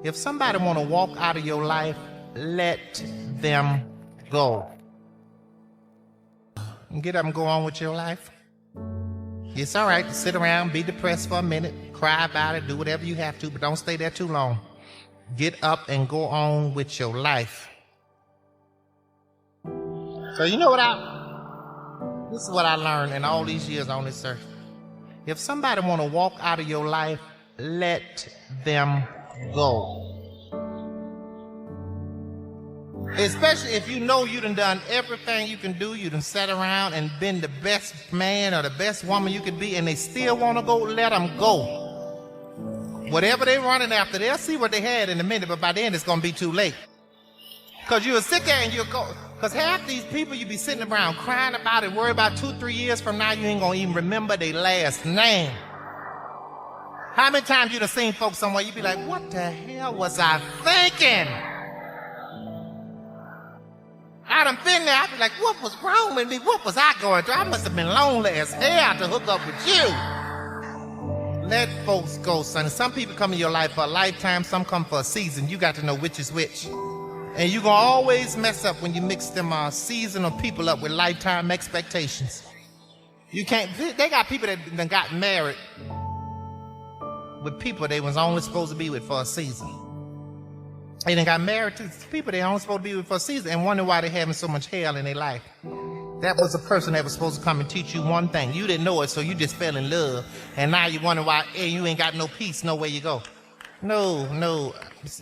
If somebody want to walk out of your life, let them go. Get up and go on with your life. It's all right to sit around, be depressed for a minute, cry about it, do whatever you have to, but don't stay there too long. Get up and go on with your life. So you know what this is what I learned in all these years on this earth. If somebody want to walk out of your life, let them go. Especially if you know you done everything you can do, you done sat around and been the best man or the best woman you could be, and they still want to go, let them go. Whatever they're running after, they'll see what they had in a minute, but by then it's going to be too late. Because you'll sit there and you'll go, because half these people you be sitting around crying about it, worry about 2-3 years from now, you ain't going to even remember their last name. How many times you done seen folks somewhere, you be like, what the hell was I thinking? I done been there, I be like, what was wrong with me? What was I going through? I must have been lonely as hell to hook up with you. Let folks go, son. Some people come in your life for a lifetime, some come for a season. You got to know which is which. And you're going to always mess up when you mix them seasonal people up with lifetime expectations. You can't, they got people that done got married with people they was only supposed to be with for a season. They done got married to people they only supposed to be with for a season and wonder why they having so much hell in their life. That was a person that was supposed to come and teach you one thing. You didn't know it, so you just fell in love. And now you wonder why you ain't got no peace, no way you go. No.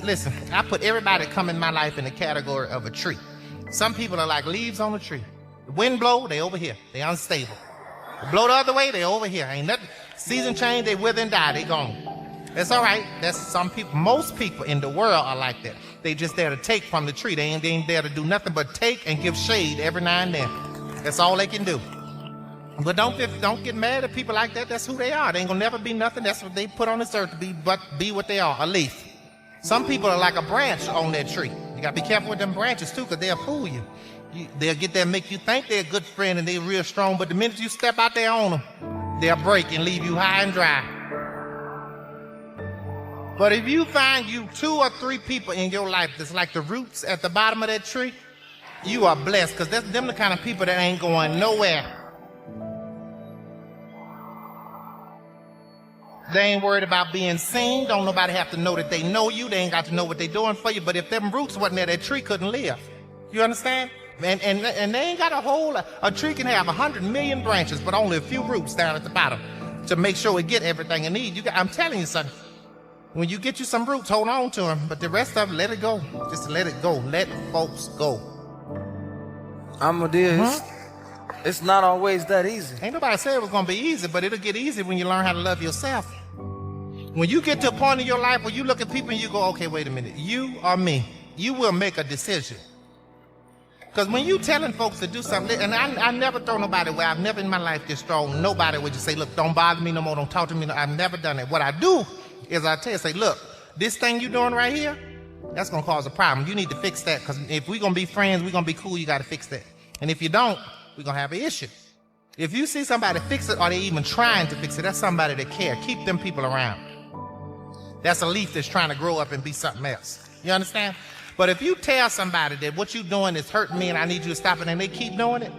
Listen, I put everybody that come in my life in the category of a tree. Some people are like leaves on a tree. The wind blow, they over here. They unstable. The blow the other way, they over here. Ain't nothing. Season change, they wither and die, they gone. That's all right. That's some people. Most people in the world are like that. They just there to take from the tree. They ain't there to do nothing but take and give shade every now and then. That's all they can do. But don't get mad at people like that. That's who they are. They ain't gonna never be nothing. That's what they put on this earth to be, but be what they are, a leaf. Some people are like a branch on that tree. You gotta be careful with them branches too, because they'll fool you. They'll get there and make you think they're a good friend and they're real strong, but the minute you step out there on them, they'll break and leave you high and dry. But if you find you 2 or 3 people in your life that's like the roots at the bottom of that tree, you are blessed, because that's them the kind of people that ain't going nowhere. They ain't worried about being seen. Don't nobody have to know that they know you. They ain't got to know what they're doing for you. But if them roots wasn't there, that tree couldn't live. You understand? And they ain't got a tree can have 100 million branches, but only a few roots down at the bottom to make sure it get everything it needs. I'm telling you something. When you get you some roots, hold on to them. But the rest of it, let it go. Just let it go. Let folks go. Madea, it's not always that easy. Ain't nobody said it was going to be easy, but it'll get easy when you learn how to love yourself. When you get to a point in your life where you look at people and you go, okay, wait a minute, you or me, you will make a decision. Because when you telling folks to do something, and I never throw nobody away. I've never in my life just thrown nobody away. Just say, look, don't bother me no more, don't talk to me. No, I've never done that. What I do is I tell you, say, look, this thing you doing right here, that's going to cause a problem. You need to fix that, because if we're going to be friends, we're going to be cool, you got to fix that. And if you don't, we're going to have an issue. If you see somebody fix it or they even trying to fix it, that's somebody that care. Keep them people around. That's a leaf that's trying to grow up and be something else. You understand? But if you tell somebody that what you're doing is hurting me and I need you to stop it, and they keep doing it,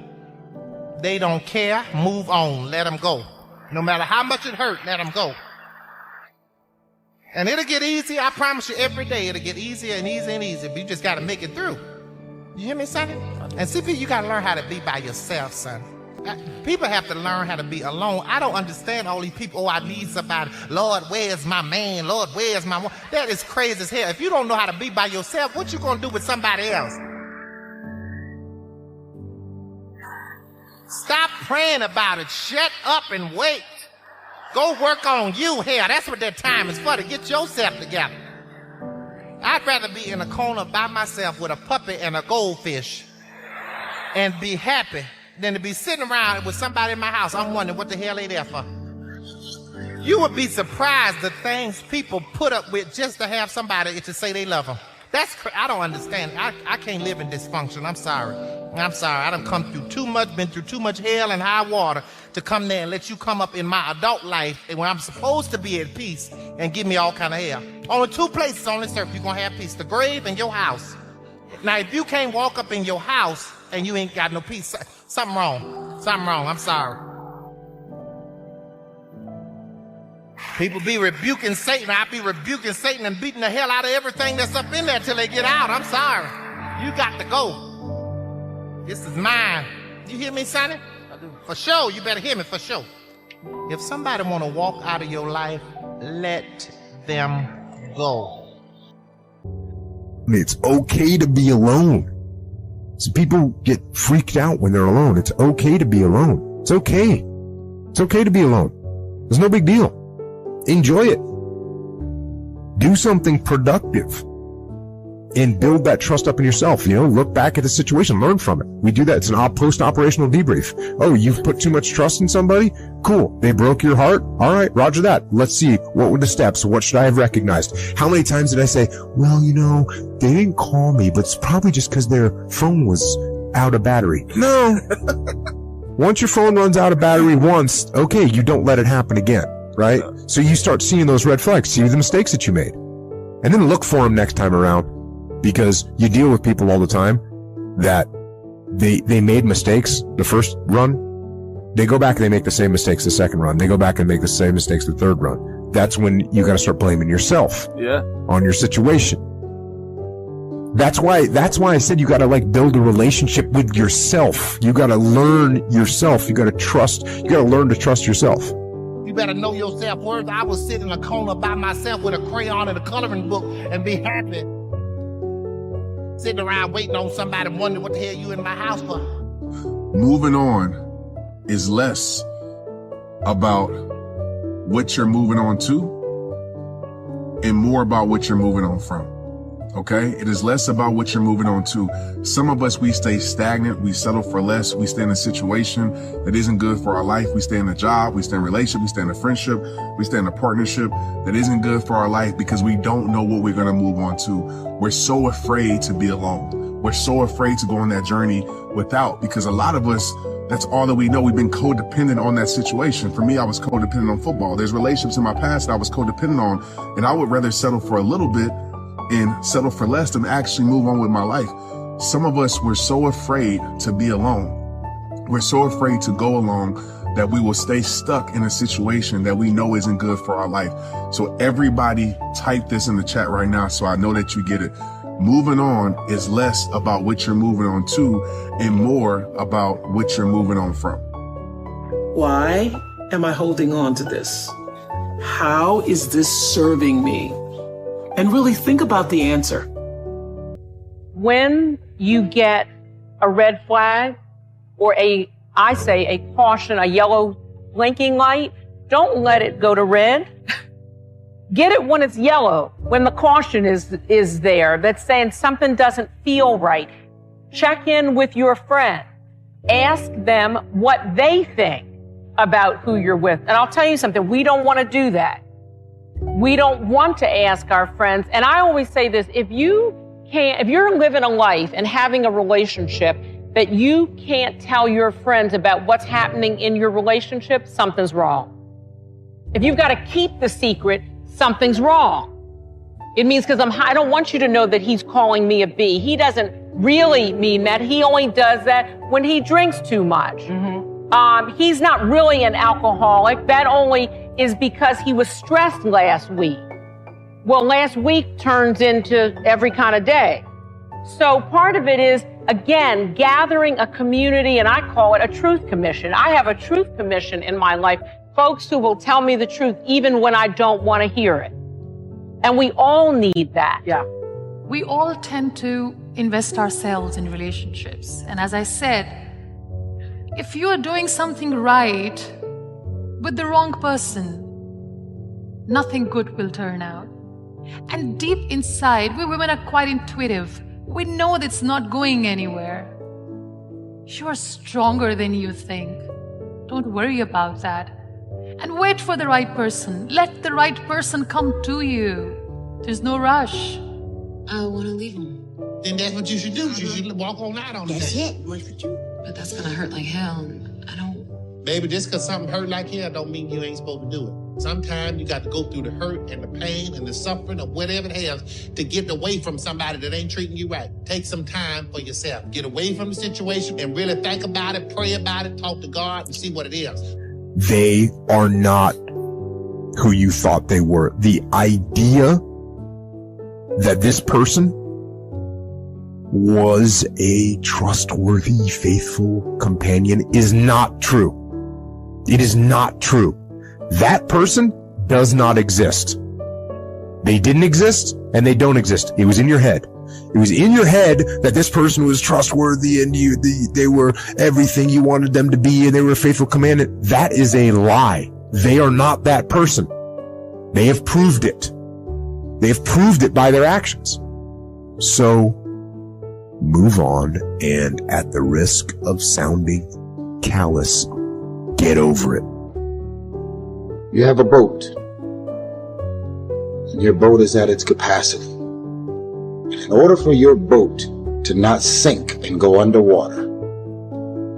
they don't care. Move on. Let them go. No matter how much it hurt, let them go. And it'll get easy. I promise you, every day it'll get easier and easier and easier. But you just got to make it through. You hear me, son? And see, you got to learn how to be by yourself, son. People have to learn how to be alone. I don't understand all these people. Oh, I need somebody. Lord, where's my man? Lord, where's my woman? That is crazy as hell. If you don't know how to be by yourself, what you going to do with somebody else? Stop praying about it. Shut up and wait. Go work on you. Hell, that's what that time is for, to get yourself together. I'd rather be in a corner by myself with a puppy and a goldfish and be happy than to be sitting around with somebody in my house. I'm wondering what the hell they there for. You would be surprised the things people put up with just to have somebody to say they love them. I don't understand. I can't live in dysfunction. I'm sorry. I done come through too much, been through too much hell and high water to come there and let you come up in my adult life and when I'm supposed to be at peace and give me all kind of hell. Only two places on this earth you're gonna have peace: the grave and your house. Now, if you can't walk up in your house and you ain't got no peace, something wrong. Something wrong. I'm sorry. People be rebuking Satan. I be rebuking Satan and beating the hell out of everything that's up in there till they get out. I'm sorry. You got to go. This is mine. You hear me, Sonny? I do. For sure. You better hear me for sure. If somebody want to walk out of your life, let them go. It's okay to be alone. So people get freaked out when they're alone. It's okay to be alone. It's okay. It's okay to be alone. There's no big deal. Enjoy it. Do something productive and build that trust up in yourself. You know, look back at the situation, learn from it. We do that. It's an post-operational debrief. Oh, you've put too much trust in somebody? Cool. They broke your heart? All right, roger that. Let's see. What were the steps? What should I have recognized? How many times did I say, well, you know, they didn't call me, but it's probably just because their phone was out of battery. No. Once your phone runs out of battery once, okay, you don't let it happen again, right? So you start seeing those red flags, see the mistakes that you made, and then look for them next time around. Because you deal with people all the time that they made mistakes the first run. They go back and they make the same mistakes the second run. They go back and make the same mistakes the third run. That's when you got to start blaming yourself on your situation. That's why I said you got to like build a relationship with yourself. You got to learn yourself. You got to trust. You got to learn to trust yourself. You better know your self-worth. I would sit in a corner by myself with a crayon and a coloring book and be happy. Sitting around waiting on somebody wondering what the hell you in my house for. Moving on is less about what you're moving on to and more about what you're moving on from. Okay? It is less about what you're moving on to. Some of us, we stay stagnant. We settle for less. We stay in a situation that isn't good for our life. We stay in a job. We stay in a relationship. We stay in a friendship. We stay in a partnership that isn't good for our life because we don't know what we're going to move on to. We're so afraid to be alone. We're so afraid to go on that journey without, because a lot of us, that's all that we know. We've been codependent on that situation. For me, I was codependent on football. There's relationships in my past that I was codependent on, and I would rather settle for a little bit and settle for less than actually move on with my life. Some of us, we're so afraid to be alone. We're so afraid to go alone that we will stay stuck in a situation that we know isn't good for our life. So everybody type this in the chat right now so I know that you get it. Moving on is less about what you're moving on to and more about what you're moving on from. Why am I holding on to this? How is this serving me? And really think about the answer. When you get a red flag or a caution, a yellow blinking light, don't let it go to red. Get it when it's yellow, when the caution is there that's saying something doesn't feel right. Check in with your friend. Ask them what they think about who you're with. And I'll tell you something, we don't want to do that. We don't want to ask our friends. And I always say this, if you're living a life and having a relationship that you can't tell your friends about what's happening in your relationship, something's wrong. If you've got to keep the secret, something's wrong. It means because I don't want you to know that he's calling me a B. He doesn't really mean that. He only does that when he drinks too much. Mm-hmm. He's not really an alcoholic. That only is because he was stressed last week. Well, last week turns into every kind of day. So part of it is, again, gathering a community, and I call it a truth commission. I have a truth commission in my life. Folks who will tell me the truth even when I don't want to hear it. And we all need that. Yeah. We all tend to invest ourselves in relationships. And as I said, if you are doing something right with the wrong person, nothing good will turn out. And deep inside, we women are quite intuitive. We know that it's not going anywhere. You are stronger than you think. Don't worry about that. And wait for the right person. Let the right person come to you. There's no rush. I want to leave him. Then that's what you should do. You should walk on out on That's that. it. What would you? But that's going to hurt like hell. I don't... Baby, just because something hurt like hell don't mean you ain't supposed to do it. Sometimes you got to go through the hurt and the pain and the suffering or whatever it is to get away from somebody that ain't treating you right. Take some time for yourself. Get away from the situation and really think about it, pray about it, talk to God and see what it is. They are not who you thought they were. The idea that this person was a trustworthy, faithful companion is not true. It is not true. That person does not exist. They didn't exist and they don't exist. It was in your head. It was in your head that this person was trustworthy and they were everything you wanted them to be and they were a faithful companion. That is a lie. They are not that person. They have proved it. They have proved it by their actions. So move on, and at the risk of sounding callous, get over it. You have a boat, and your boat is at its capacity. In order for your boat to not sink and go underwater,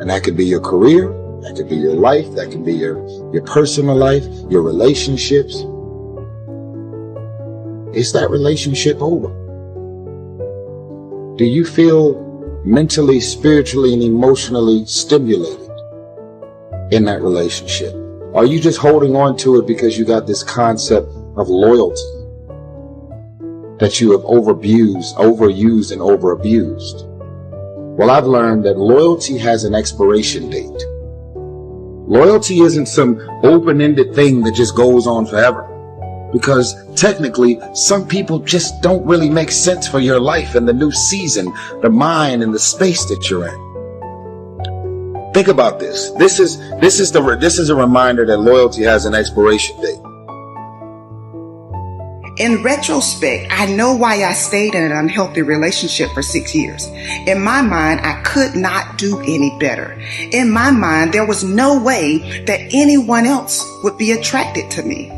and that could be your career, that could be your life, that could be your personal life, your relationships, is that relationship over? Do you feel mentally, spiritually, and emotionally stimulated in that relationship? Are you just holding on to it because you got this concept of loyalty that you have overused, and overabused? Well, I've learned that loyalty has an expiration date. Loyalty isn't some open-ended thing that just goes on forever. Because technically, some people just don't really make sense for your life and the new season, the mind and the space that you're in. Think about this. This is a reminder that loyalty has an expiration date. In retrospect, I know why I stayed in an unhealthy relationship for 6 years. In my mind, I could not do any better. In my mind, there was no way that anyone else would be attracted to me.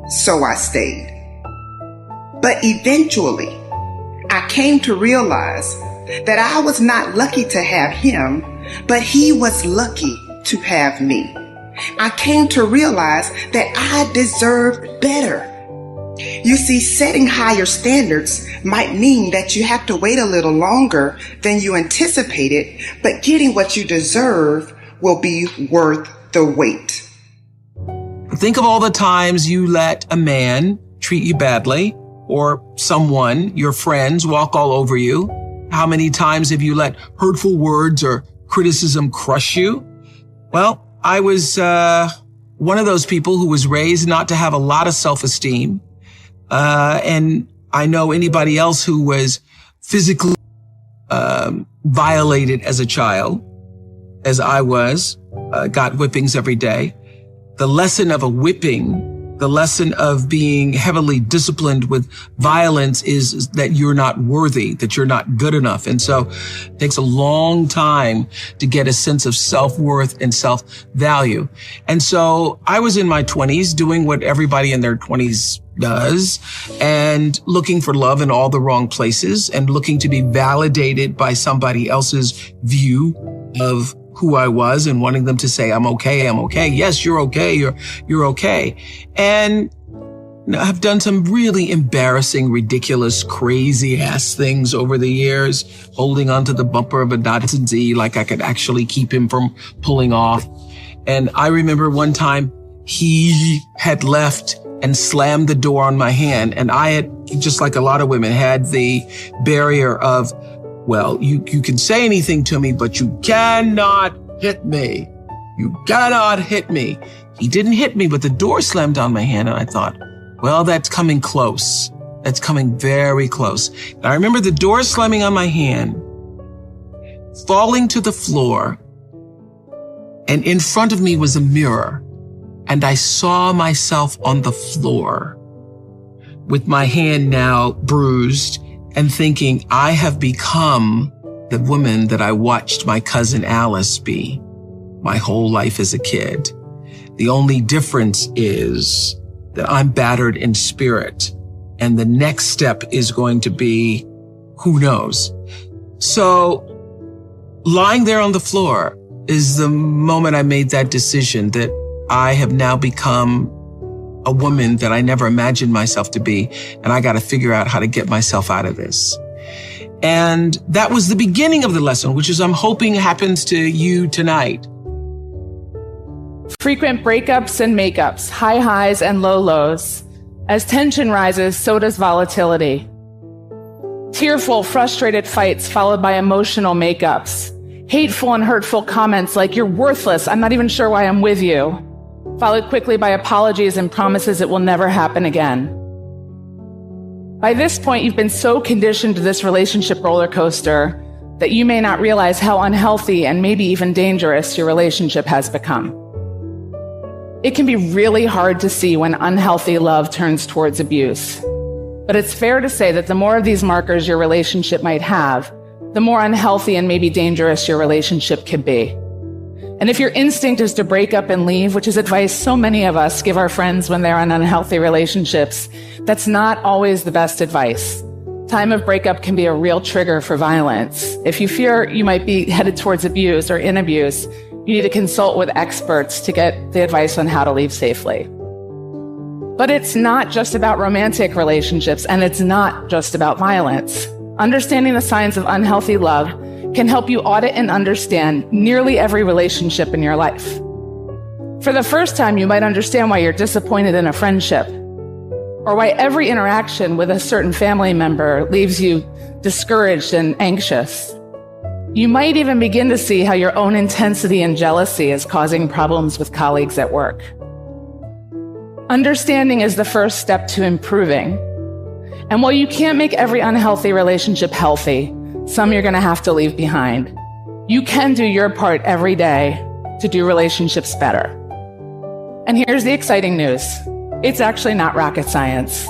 So I stayed. But eventually, I came to realize that I was not lucky to have him, but he was lucky to have me. I came to realize that I deserved better. You see, setting higher standards might mean that you have to wait a little longer than you anticipated, but getting what you deserve will be worth the wait. Think of all the times you let a man treat you badly, or someone, your friends, walk all over you. How many times have you let hurtful words or criticism crush you? Well, I was one of those people who was raised not to have a lot of self-esteem. And I know anybody else who was physically violated as a child, as I was, got whippings every day. The lesson of a whipping, the lesson of being heavily disciplined with violence is that you're not worthy, that you're not good enough. And so it takes a long time to get a sense of self-worth and self-value. And so I was in my 20s doing what everybody in their 20s does and looking for love in all the wrong places and looking to be validated by somebody else's view of who I was and wanting them to say, I'm okay. Yes, you're okay. You're okay. And I've done some really embarrassing, ridiculous, crazy ass things over the years, holding onto the bumper of a Datsun Z like I could actually keep him from pulling off. And I remember one time he had left and slammed the door on my hand. And I had, just like a lot of women, had the barrier of, well, you can say anything to me, but you cannot hit me. You cannot hit me. He didn't hit me, but the door slammed on my hand. And I thought, well, that's coming close. That's coming very close. And I remember the door slamming on my hand, falling to the floor. And in front of me was a mirror. And I saw myself on the floor with my hand now bruised and thinking, I have become the woman that I watched my cousin Alice be my whole life as a kid. The only difference is that I'm battered in spirit, and the next step is going to be, who knows? So lying there on the floor is the moment I made that decision that I have now become a woman that I never imagined myself to be. And I got to figure out how to get myself out of this. And that was the beginning of the lesson, which is I'm hoping happens to you tonight. Frequent breakups and makeups, high highs and low lows. As tension rises, so does volatility. Tearful, frustrated fights followed by emotional makeups. Hateful and hurtful comments like, "You're worthless, I'm not even sure why I'm with you," followed quickly by apologies and promises it will never happen again. By this point, you've been so conditioned to this relationship roller coaster that you may not realize how unhealthy and maybe even dangerous your relationship has become. It can be really hard to see when unhealthy love turns towards abuse. But it's fair to say that the more of these markers your relationship might have, the more unhealthy and maybe dangerous your relationship could be. And if your instinct is to break up and leave, which is advice so many of us give our friends when they're in unhealthy relationships, that's not always the best advice. Time of breakup can be a real trigger for violence. If you fear you might be headed towards abuse or in abuse, you need to consult with experts to get the advice on how to leave safely. But it's not just about romantic relationships, and it's not just about violence. Understanding the signs of unhealthy love can help you audit and understand nearly every relationship in your life. For the first time, you might understand why you're disappointed in a friendship, or why every interaction with a certain family member leaves you discouraged and anxious. You might even begin to see how your own intensity and jealousy is causing problems with colleagues at work. Understanding is the first step to improving. And while you can't make every unhealthy relationship healthy, some you're going to have to leave behind, you can do your part every day to do relationships better. And here's the exciting news. It's actually not rocket science.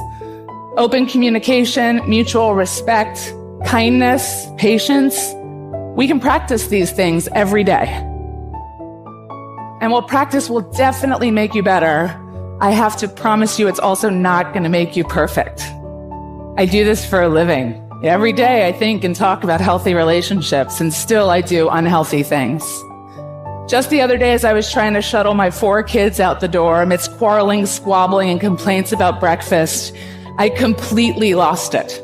Open communication, mutual respect, kindness, patience, we can practice these things every day. And while practice will definitely make you better, I have to promise you it's also not going to make you perfect. I do this for a living. Every day I think and talk about healthy relationships, and still I do unhealthy things. Just the other day, as I was trying to shuttle my 4 kids out the door amidst quarreling, squabbling, and complaints about breakfast, I completely lost it.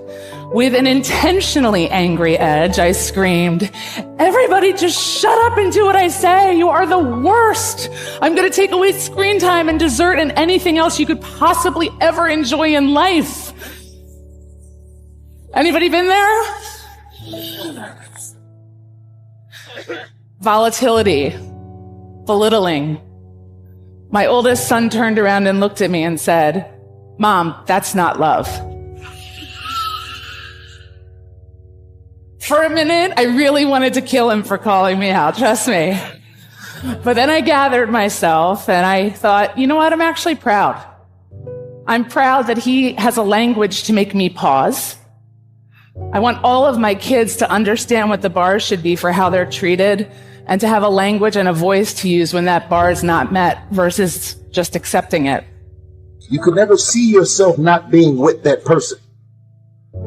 With an intentionally angry edge, I screamed, "Everybody just shut up and do what I say. You are the worst. I'm going to take away screen time and dessert and anything else you could possibly ever enjoy in life." Anybody been there? Volatility, belittling. My oldest son turned around and looked at me and said, "Mom, that's not love." For a minute, I really wanted to kill him for calling me out, trust me. But then I gathered myself and I thought, you know what, I'm actually proud. I'm proud that he has a language to make me pause. I want all of my kids to understand what the bar should be for how they're treated, and to have a language and a voice to use when that bar is not met versus just accepting it. You could never see yourself not being with that person.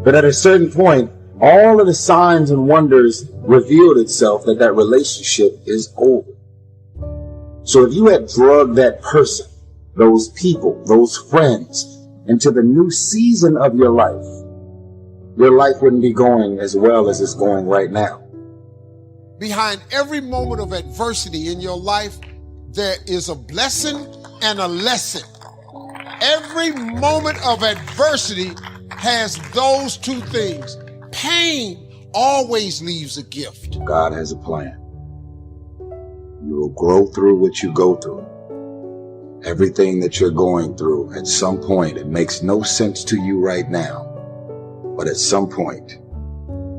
But at a certain point, all of the signs and wonders revealed itself that that relationship is over. So if you had drugged that person, those people, those friends, into the new season of your life wouldn't be going as well as it's going right now. Behind every moment of adversity in your life, there is a blessing and a lesson. Every moment of adversity has those two things. Pain always leaves a gift. God has a plan. You will grow through what you go through. Everything that you're going through, at some point, it makes no sense to you right now. But at some point,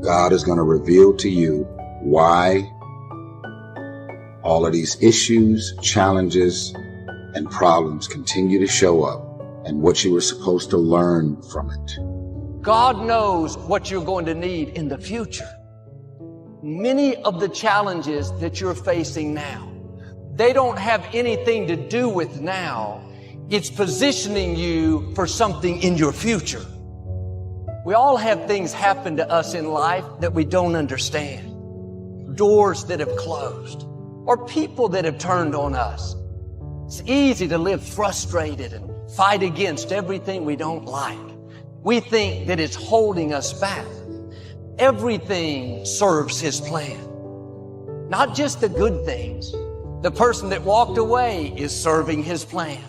God is going to reveal to you why all of these issues, challenges, and problems continue to show up, and what you were supposed to learn from it. God knows what you're going to need in the future. Many of the challenges that you're facing now, they don't have anything to do with now. It's positioning you for something in your future. We all have things happen to us in life that we don't understand. Doors that have closed, or people that have turned on us. It's easy to live frustrated and fight against everything we don't like. We think that it's holding us back. Everything serves His plan. Not just the good things. The person that walked away is serving His plan.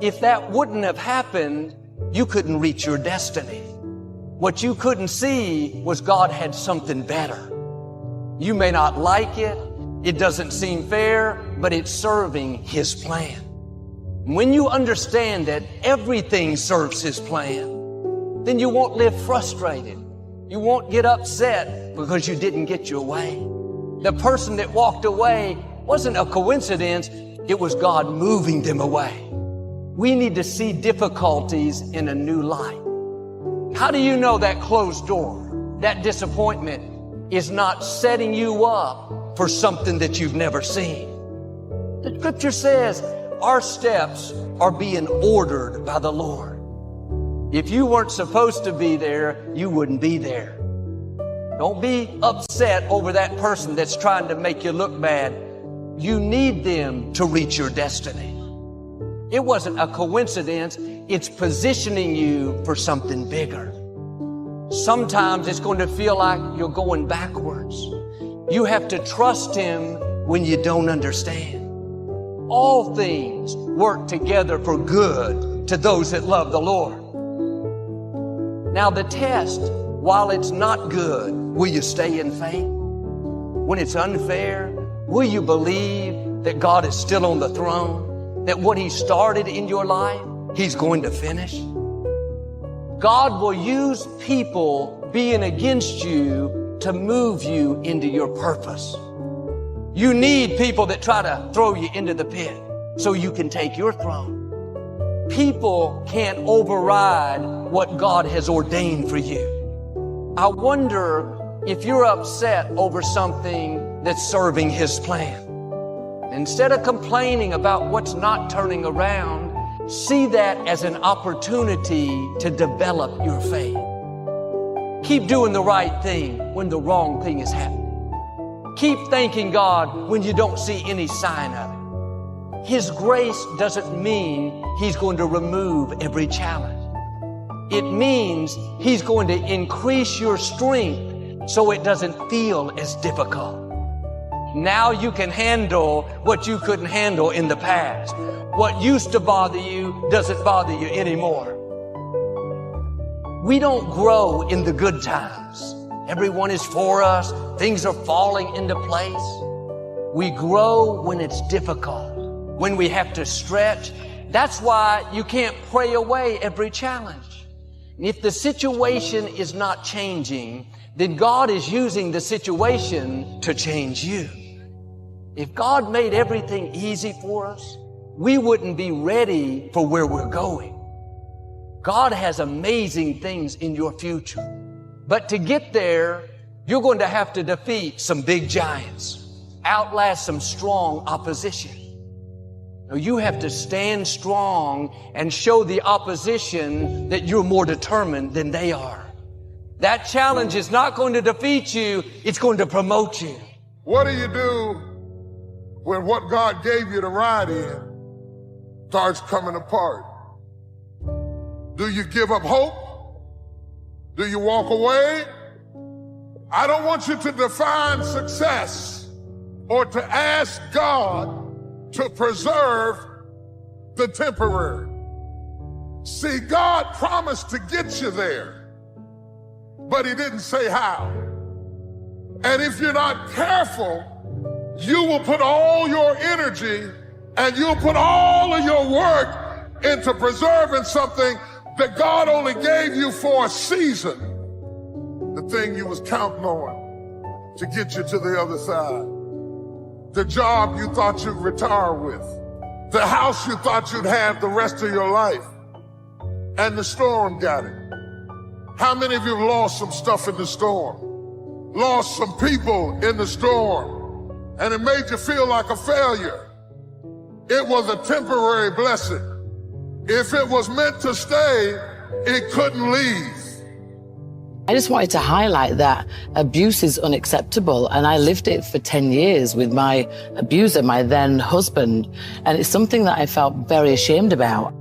If that wouldn't have happened, you couldn't reach your destiny. What you couldn't see was God had something better. You may not like it. It doesn't seem fair, but it's serving His plan. When you understand that everything serves His plan, then you won't live frustrated. You won't get upset because you didn't get your way. The person that walked away wasn't a coincidence. It was God moving them away. We need to see difficulties in a new light. How do you know that closed door, that disappointment, is not setting you up for something that you've never seen? The scripture says our steps are being ordered by the Lord. If you weren't supposed to be there, you wouldn't be there. Don't be upset over that person that's trying to make you look bad. You need them to reach your destiny. It wasn't a coincidence. It's positioning you for something bigger. Sometimes it's going to feel like you're going backwards. You have to trust Him when you don't understand. All things work together for good to those that love the Lord. Now the test, while it's not good, will you stay in faith? When it's unfair, will you believe that God is still on the throne? That what He started in your life, He's going to finish? God will use people being against you to move you into your purpose. You need people that try to throw you into the pit so you can take your throne. People can't override what God has ordained for you. I wonder if you're upset over something that's serving His plan. Instead of complaining about what's not turning around, see that as an opportunity to develop your faith. Keep doing the right thing when the wrong thing is happening. Keep thanking God when you don't see any sign of it. His grace doesn't mean He's going to remove every challenge. It means He's going to increase your strength so it doesn't feel as difficult. Now you can handle what you couldn't handle in the past. What used to bother you doesn't bother you anymore. We don't grow in the good times. Everyone is for us. Things are falling into place. We grow when it's difficult, when we have to stretch. That's why you can't pray away every challenge. If the situation is not changing, then God is using the situation to change you. If God made everything easy for us, we wouldn't be ready for where we're going. God has amazing things in your future. But to get there, you're going to have to defeat some big giants, outlast some strong opposition. Now, you have to stand strong and show the opposition that you're more determined than they are. That challenge is not going to defeat you, it's going to promote you. What do you do when what God gave you to ride in starts coming apart? Do you give up hope? Do you walk away? I don't want you to define success or to ask God to preserve the temporary. See, God promised to get you there, but He didn't say how. And if you're not careful, you will put all your energy and you'll put all of your work into preserving something that God only gave you for a season. The thing you was counting on to get you to the other side. The job you thought you'd retire with. The house you thought you'd have the rest of your life. And the storm got it. How many of you have lost some stuff in the storm? Lost some people in the storm. And it made you feel like a failure. It was a temporary blessing. If it was meant to stay, it couldn't leave. I just wanted to highlight that abuse is unacceptable, and I lived it for 10 years with my abuser, my then husband, and it's something that I felt very ashamed about.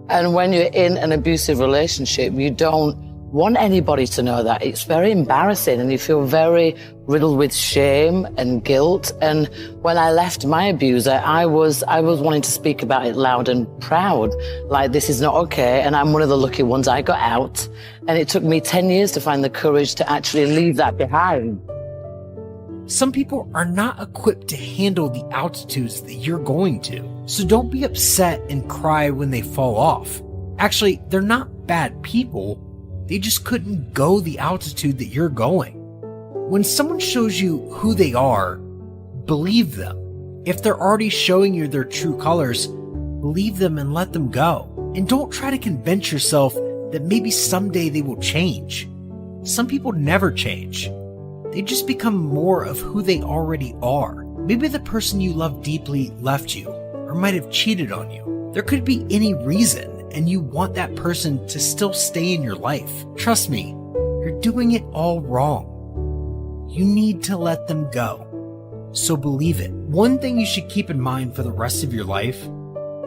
And when you're in an abusive relationship, you don't want anybody to know that. It's very embarrassing and you feel very riddled with shame and guilt. And when I left my abuser, I was wanting to speak about it loud and proud, like this is not okay. And I'm one of the lucky ones. I got out and it took me 10 years to find the courage to actually leave that behind. Some people are not equipped to handle the altitudes that you're going to. So don't be upset and cry when they fall off. Actually, they're not bad people. They just couldn't go the altitude that you're going. When someone shows you who they are, believe them. If they're already showing you their true colors, believe them and let them go. And don't try to convince yourself that maybe someday they will change. Some people never change. They just become more of who they already are. Maybe the person you love deeply left you or might have cheated on you. There could be any reason, and you want that person to still stay in your life. Trust me, you're doing it all wrong. You need to let them go. So believe it. One thing you should keep in mind for the rest of your life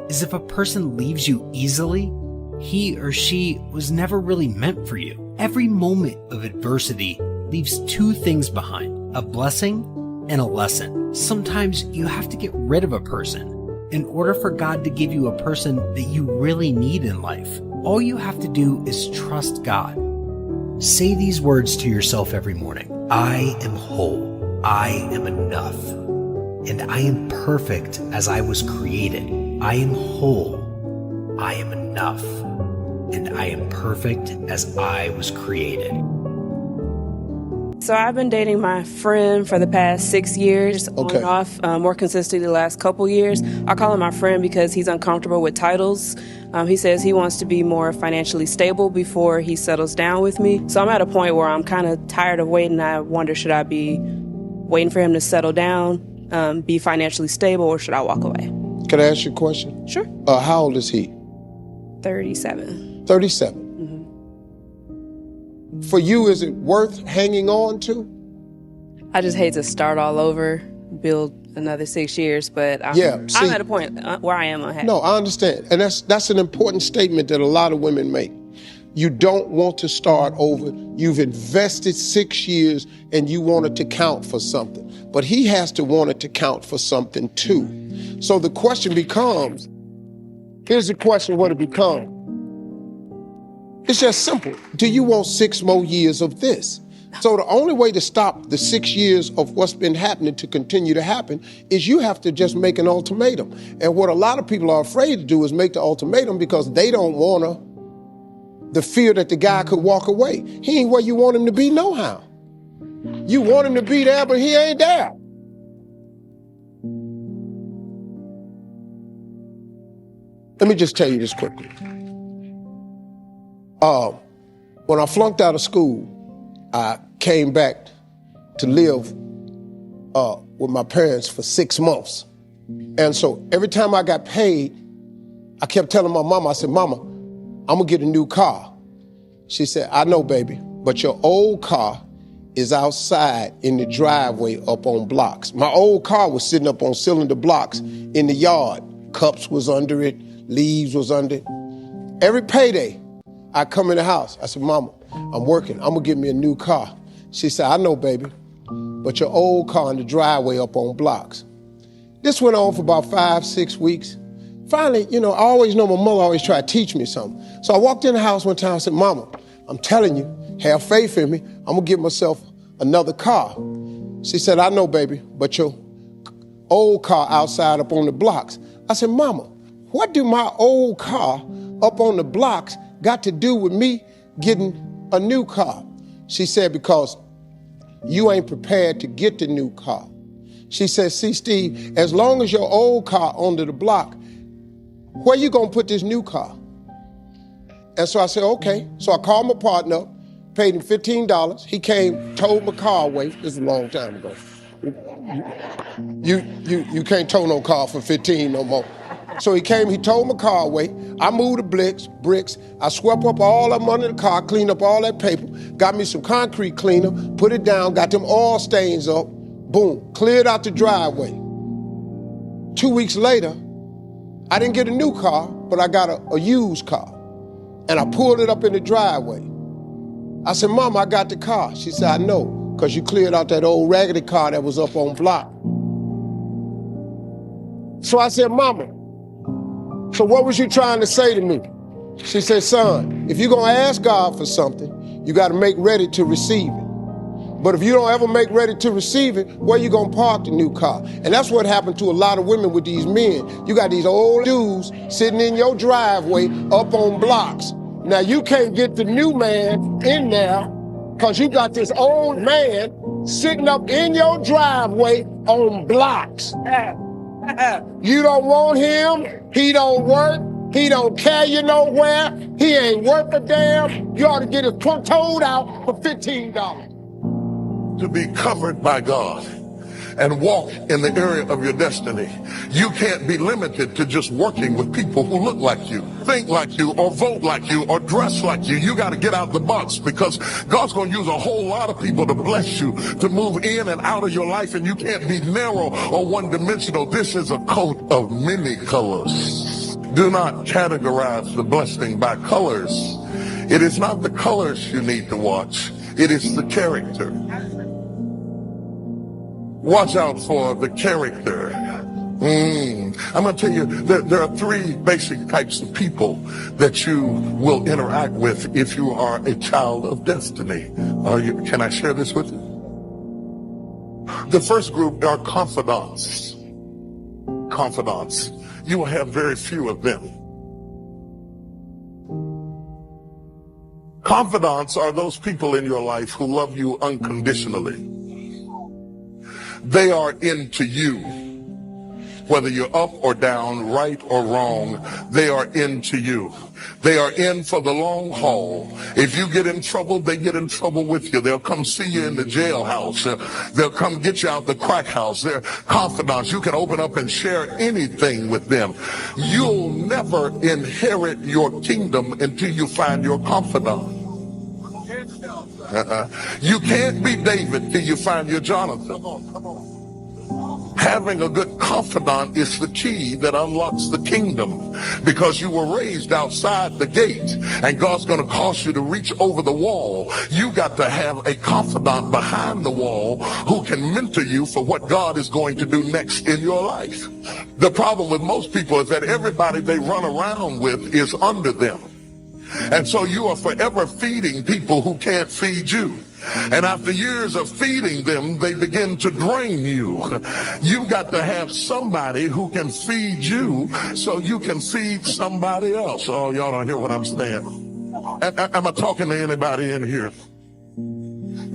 is if a person leaves you easily, he or she was never really meant for you. Every moment of adversity leaves two things behind, a blessing and a lesson. Sometimes you have to get rid of a person in order for God to give you a person that you really need in life. All you have to do is trust God. Say these words to yourself every morning. I am whole. I am enough. And I am perfect as I was created. I am whole. I am enough. And I am perfect as I was created. So I've been dating my friend for the past 6 years, on and off, more consistently the last couple years. I call him my friend because he's uncomfortable with titles. He says he wants to be more financially stable before he settles down with me. So I'm at a point where I'm kind of tired of waiting. I wonder, should I be waiting for him to settle down, be financially stable, or should I walk away? Can I ask you a question? Sure. How old is he? 37. 37. For you, is it worth hanging on to? I just hate to start all over, build another 6 years, but I'm at a point where I am unhappy. No, I understand. And that's an important statement that a lot of women make. You don't want to start over. You've invested 6 years and you want it to count for something. But he has to want it to count for something too. So the question becomes, here's the question, what it becomes. It's just simple. Do you want 6 more years of this? So the only way to stop the 6 years of what's been happening to continue to happen is you have to just make an ultimatum. And what a lot of people are afraid to do is make the ultimatum because they don't want the fear that the guy could walk away. He ain't where you want him to be nohow. You want him to be there, but he ain't there. Let me just tell you this quickly. When I flunked out of school, I came back to live with my parents for 6 months. And so every time I got paid, I kept telling my mama, I said, Mama, I'm gonna get a new car. She said, I know, baby, but your old car is outside in the driveway up on blocks. My old car was sitting up on cylinder blocks in the yard. Cups was under it, leaves was under it. Every payday, I come in the house. I said, Mama, I'm working. I'm gonna get me a new car. She said, I know, baby, but your old car in the driveway up on blocks. This went on for about 5-6 weeks. Finally, I always know my mother always tried to teach me something. So I walked in the house one time and said, Mama, I'm telling you, have faith in me. I'm gonna get myself another car. She said, I know, baby, but your old car outside up on the blocks. I said, Mama, what do my old car up on the blocks got to do with me getting a new car? She said, because you ain't prepared to get the new car. She said, see, Steve, as long as your old car under the block, where you gonna put this new car? And so I said, okay. So I called my partner up, paid him $15. He came, towed my car away. This is a long time ago. You can't tow no car for 15 no more. So he came, he towed my car away. I moved the bricks. I swept up all of them under the car, cleaned up all that paper, got me some concrete cleaner, put it down, got them oil stains up, boom, cleared out the driveway. 2 weeks later, I didn't get a new car. but I got a used car. And I pulled it up in the driveway. I said, Mama, I got the car. She said, I know, because you cleared out that old raggedy car that was up on block. So I said, Mama, so what was you trying to say to me? She said, son, if you're going to ask God for something, you got to make ready to receive it. But if you don't ever make ready to receive it, where you going to park the new car? And that's what happened to a lot of women with these men. You got these old dudes sitting in your driveway up on blocks. Now you can't get the new man in there because you got this old man sitting up in your driveway on blocks. You don't want him, he don't work, he don't carry you nowhere, he ain't worth a damn. You ought to get his trunk towed out for $15. To be covered by God and walk in the area of your destiny, you can't be limited to just working with people who look like you, think like you, or vote like you, or dress like you. You got to get out the box, because God's going to use a whole lot of people to bless you, to move in and out of your life, and you can't be narrow or one-dimensional. This is a coat of many colors. Do not categorize the blessing by colors. It is not the colors you need to watch. It is the character. Watch out for the character. I'm going to tell you that there are three basic types of people that you will interact with if you are a child of destiny. Can I share this with you? The first group are confidants. Confidants. You will have very few of them. Confidants are those people in your life who love you unconditionally. They are into you. Whether you're up or down, right or wrong, they are into you. They are in for the long haul. If you get in trouble, they get in trouble with you. They'll come see you in the jailhouse. They'll come get you out the crack house. They're confidants. You can open up and share anything with them. You'll never inherit your kingdom until you find your confidant. You can't be David till you find your Jonathan. Having a good confidant is the key that unlocks the kingdom, because you were raised outside the gate and God's going to cause you to reach over the wall. You got to have a confidant behind the wall who can mentor you for what God is going to do next in your life. The problem with most people is that everybody they run around with is under them. And so you are forever feeding people who can't feed you. And after years of feeding them, they begin to drain you. You've got to have somebody who can feed you so you can feed somebody else. Oh, y'all don't hear what I'm saying. Am I talking to anybody in here?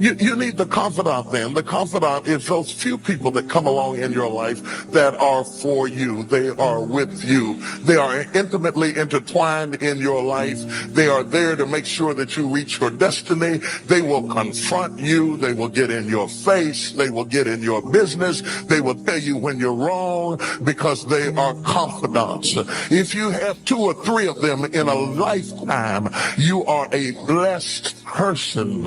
You need the confidant then. The confidant is those few people that come along in your life that are for you. They are with you. They are intimately intertwined in your life. They are there to make sure that you reach your destiny. They will confront you. They will get in your face. They will get in your business. They will tell you when you're wrong, because they are confidants. If you have 2 or 3 of them in a lifetime, you are a blessed person.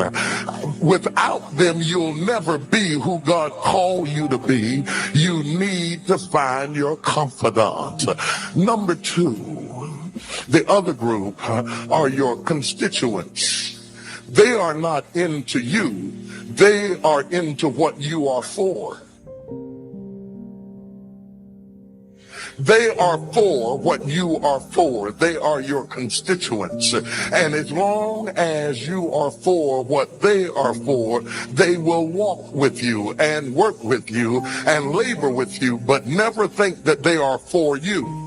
Without them, you'll never be who God called you to be. You need to find your confidant. Number 2, the other group are your constituents. They are not into you. They are into what you are for. They are for what you are for. They are your constituents. And as long as you are for what they are for, they will walk with you and work with you and labor with you, but never think that they are for you.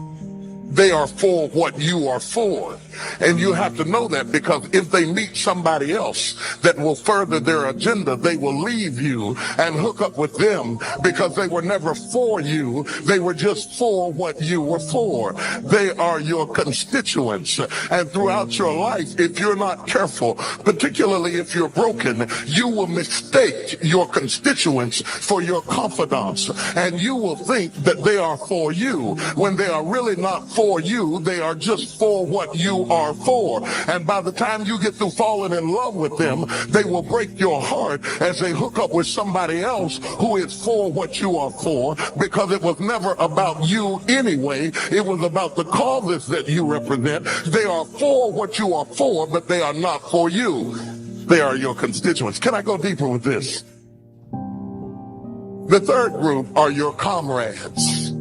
They are for what you are for. And you have to know that, because if they meet somebody else that will further their agenda, they will leave you and hook up with them, because they were never for you. They were just for what you were for. They are your constituents. And throughout your life, if you're not careful, particularly if you're broken, you will mistake your constituents for your confidants. And you will think that they are for you when they are really not for you. They are just for what you are for. And by the time you get through falling in love with them, they will break your heart as they hook up with somebody else who is for what you are for, because it was never about you anyway. It was about the causes that you represent. They are for what you are for, but they are not for you. They are your constituents. Can I go deeper with this? The third group are your comrades.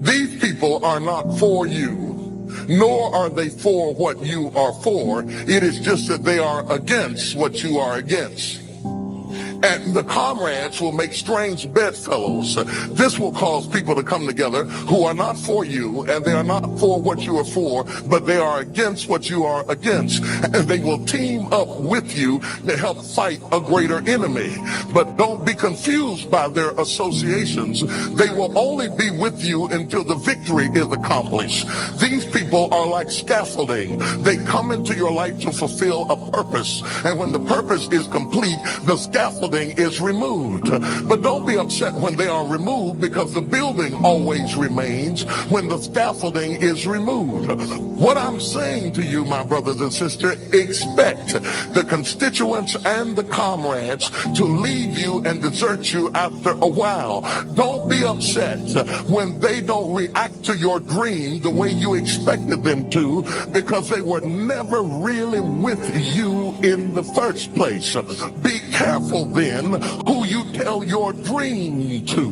These people are not for you, nor are they for what you are for. It is just that they are against what you are against. And the comrades will make strange bedfellows. This will cause people to come together who are not for you, and they are not for what you are for, but they are against what you are against. And they will team up with you to help fight a greater enemy. But don't be confused by their associations. They will only be with you until the victory is accomplished. These people are like scaffolding. They come into your life to fulfill a purpose. And when the purpose is complete, the scaffolding is removed. But don't be upset when they are removed, because the building always remains when the scaffolding is removed. What I'm saying to you, my brothers and sisters, expect the constituents and the comrades to leave you and desert you after a while. Don't be upset when they don't react to your dream the way you expected them to, because they were never really with you in the first place. Be careful then who you tell your dream to,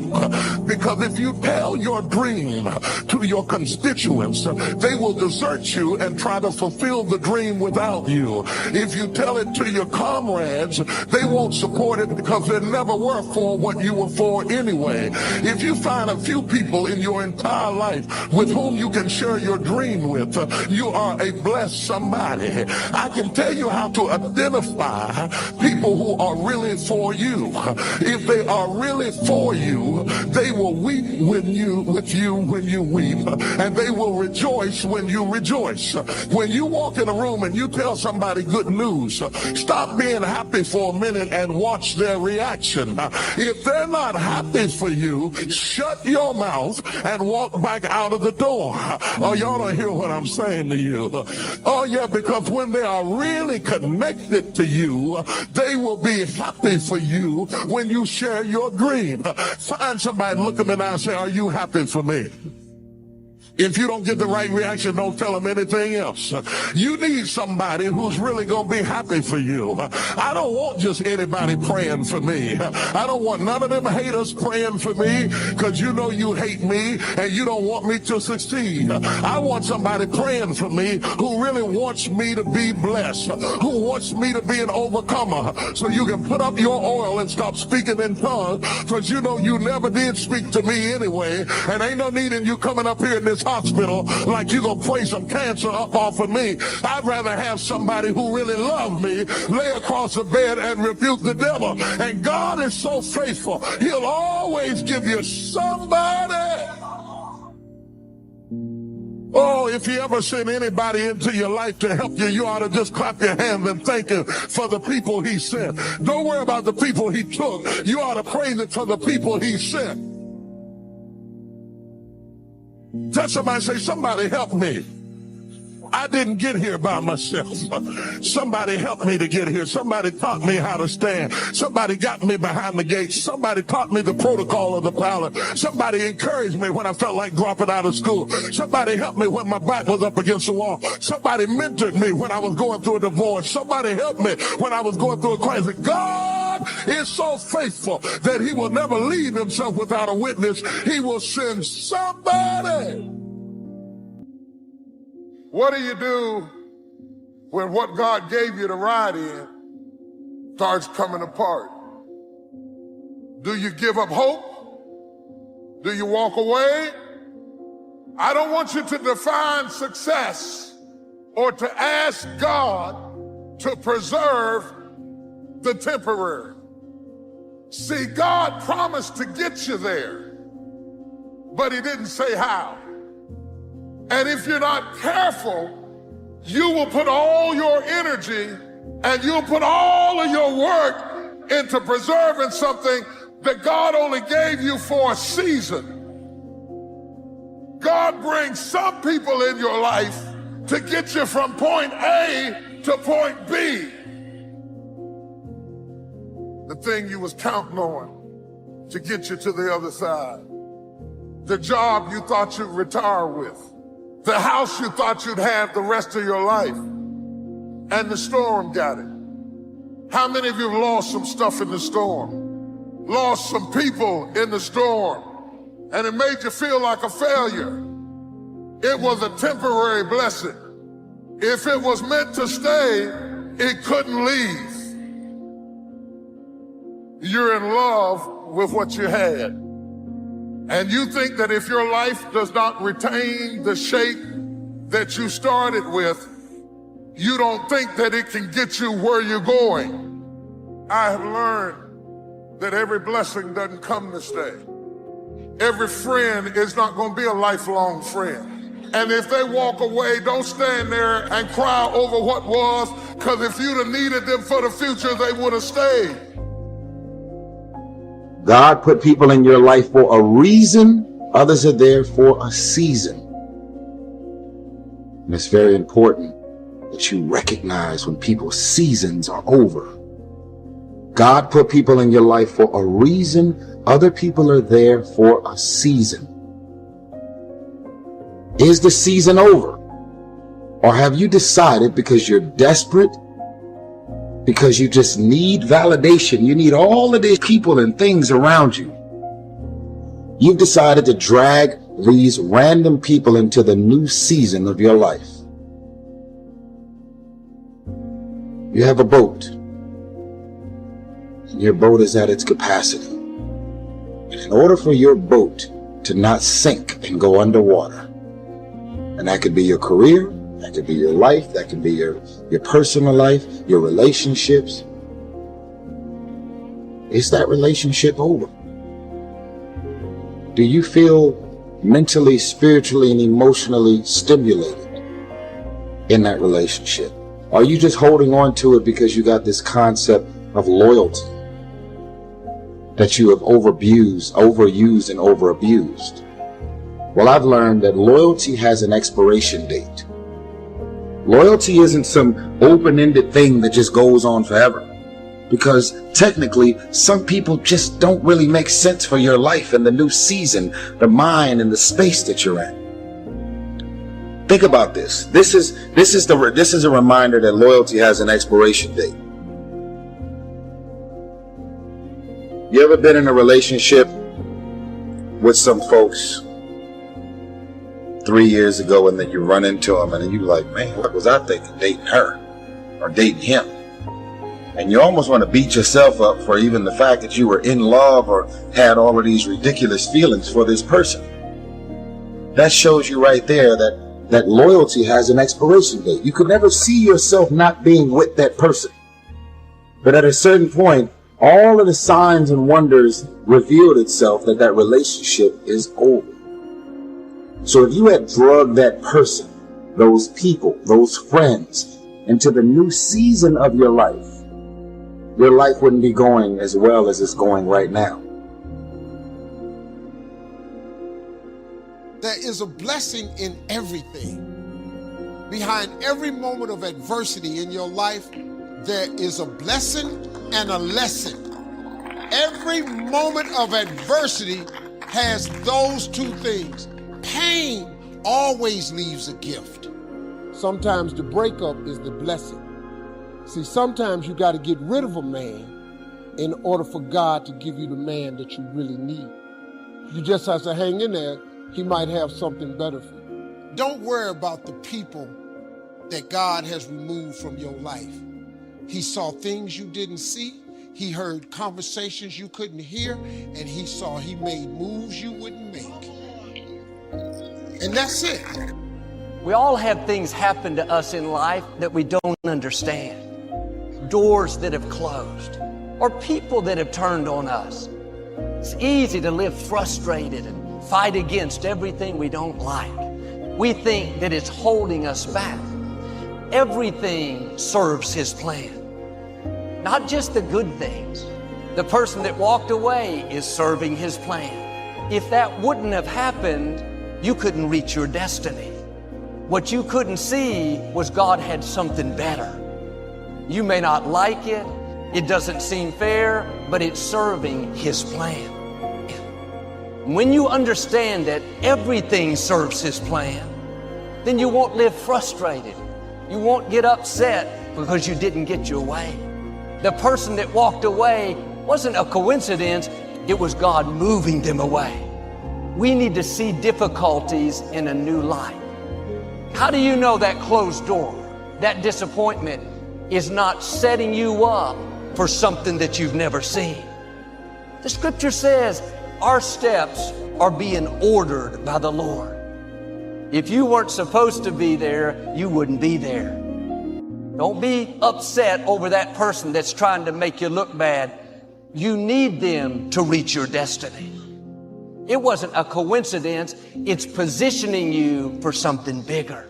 because if you tell your dream to your constituents, they will desert you and try to fulfill the dream without you. If you tell it to your comrades, they won't support it because they never were for what you were for anyway. If you find a few people in your entire life with whom you can share your dream with, you are a blessed somebody. I can tell you how to identify people who are really for you. If they are really for you, they will weep with you when you weep, and they will rejoice when you rejoice. When you walk in a room and you tell somebody good news, stop being happy for a minute and watch their reaction. If they're not happy for you, shut your mouth and walk back out of the door. Oh, y'all don't hear what I'm saying to you. Oh yeah, because when they are really connected to you, they will be happy for you when you share your dream. Find somebody, look them in the eye and say, are you happy for me? If you don't get the right reaction, don't tell them anything else. You need somebody who's really going to be happy for you. I don't want just anybody praying for me. I don't want none of them haters praying for me, because you know you hate me and you don't want me to succeed. I want somebody praying for me who really wants me to be blessed, who wants me to be an overcomer, so you can put up your oil and stop speaking in tongues, because you know you never did speak to me anyway, and ain't no need in you coming up here in this hospital like you gonna pray some cancer up off of me. I'd rather have somebody who really loves me lay across the bed and rebuke the devil. And God is so faithful, he'll always give you somebody. Oh, if he ever sent anybody into your life to help you, you ought to just clap your hands and thank him for the people he sent. Don't worry about the people he took. You ought to praise him for the people he sent. Tell somebody, say, somebody help me. I didn't get here by myself. Somebody helped me to get here. Somebody taught me how to stand. Somebody got me behind the gate. Somebody taught me the protocol of the pilot. Somebody encouraged me when I felt like dropping out of school. Somebody helped me when my back was up against the wall. Somebody mentored me when I was going through a divorce. Somebody helped me when I was going through a crisis. God is so faithful that he will never leave himself without a witness. He will send somebody. What do you do when what God gave you to ride in starts coming apart? Do you give up hope? Do you walk away? I don't want you to define success or to ask God to preserve the temporary. See, God promised to get you there, but he didn't say how. And if you're not careful, you will put all your energy and you'll put all of your work into preserving something that God only gave you for a season. God brings some people in your life to get you from point A to point B. The thing you was counting on to get you to the other side. The job you thought you'd retire with. The house you thought you'd have the rest of your life. And the storm got it. How many of you have lost some stuff in the storm? Lost some people in the storm. And it made you feel like a failure. It was a temporary blessing. If it was meant to stay, it couldn't leave. You're in love with what you had. And you think that if your life does not retain the shape that you started with, you don't think that it can get you where you're going. I have learned that every blessing doesn't come to stay. Every friend is not going to be a lifelong friend. And if they walk away, don't stand there and cry over what was, because if you'd have needed them for the future, they would have stayed. God put people in your life for a reason. Others are there for a season. And it's very important that you recognize when people's seasons are over. God put people in your life for a reason. Other people are there for a season. Is the season over? Or have you decided because you're desperate, because you just need validation, you need all of these people and things around you, you've decided to drag these random people into the new season of your life? You have a boat, and your boat is at its capacity. And in order for your boat to not sink and go underwater, and that could be your career, that could be your life, that could be your personal life, your relationships. Is that relationship over? Do you feel mentally, spiritually, and emotionally stimulated in that relationship? Are you just holding on to it because you got this concept of loyalty that you have overused and overabused? Well, I've learned that loyalty has an expiration date. Loyalty isn't some open-ended thing that just goes on forever. Because technically, some people just don't really make sense for your life and the new season, the mind and the space that you're in. Think about this. This is a reminder that loyalty has an expiration date. You ever been in a relationship with some folks 3 years ago, and then you run into them and you're like, man, what was I thinking dating her or dating him? And you almost want to beat yourself up for even the fact that you were in love or had all of these ridiculous feelings for this person. That shows you right there that loyalty has an expiration date. You could never see yourself not being with that person. But at a certain point, all of the signs and wonders revealed itself that that relationship is over. So if you had drugged that person, those people, those friends, into the new season of your life wouldn't be going as well as it's going right now. There is a blessing in everything. Behind every moment of adversity in your life, there is a blessing and a lesson. Every moment of adversity has those two things. Pain always leaves a gift. Sometimes the breakup is the blessing. See, sometimes you got to get rid of a man in order for God to give you the man that you really need. You just have to hang in there. He might have something better for you. Don't worry about the people that God has removed from your life. He saw things you didn't see. He heard conversations you couldn't hear. And he made moves you wouldn't make. And that's it. We all have things happen to us in life that we don't understand. Doors that have closed, or people that have turned on us. It's easy to live frustrated and fight against everything we don't like. We think that it's holding us back. Everything serves His plan. Not just the good things. The person that walked away is serving His plan. If that wouldn't have happened, you couldn't reach your destiny. What you couldn't see was God had something better. You may not like it, it doesn't seem fair, but it's serving His plan. When you understand that everything serves His plan, then you won't live frustrated. You won't get upset because you didn't get your way. The person that walked away wasn't a coincidence, it was God moving them away. We need to see difficulties in a new light. How do you know that closed door, that disappointment, is not setting you up for something that you've never seen? The scripture says our steps are being ordered by the Lord. If you weren't supposed to be there, you wouldn't be there. Don't be upset over that person that's trying to make you look bad. You need them to reach your destiny. It wasn't a coincidence. It's positioning you for something bigger.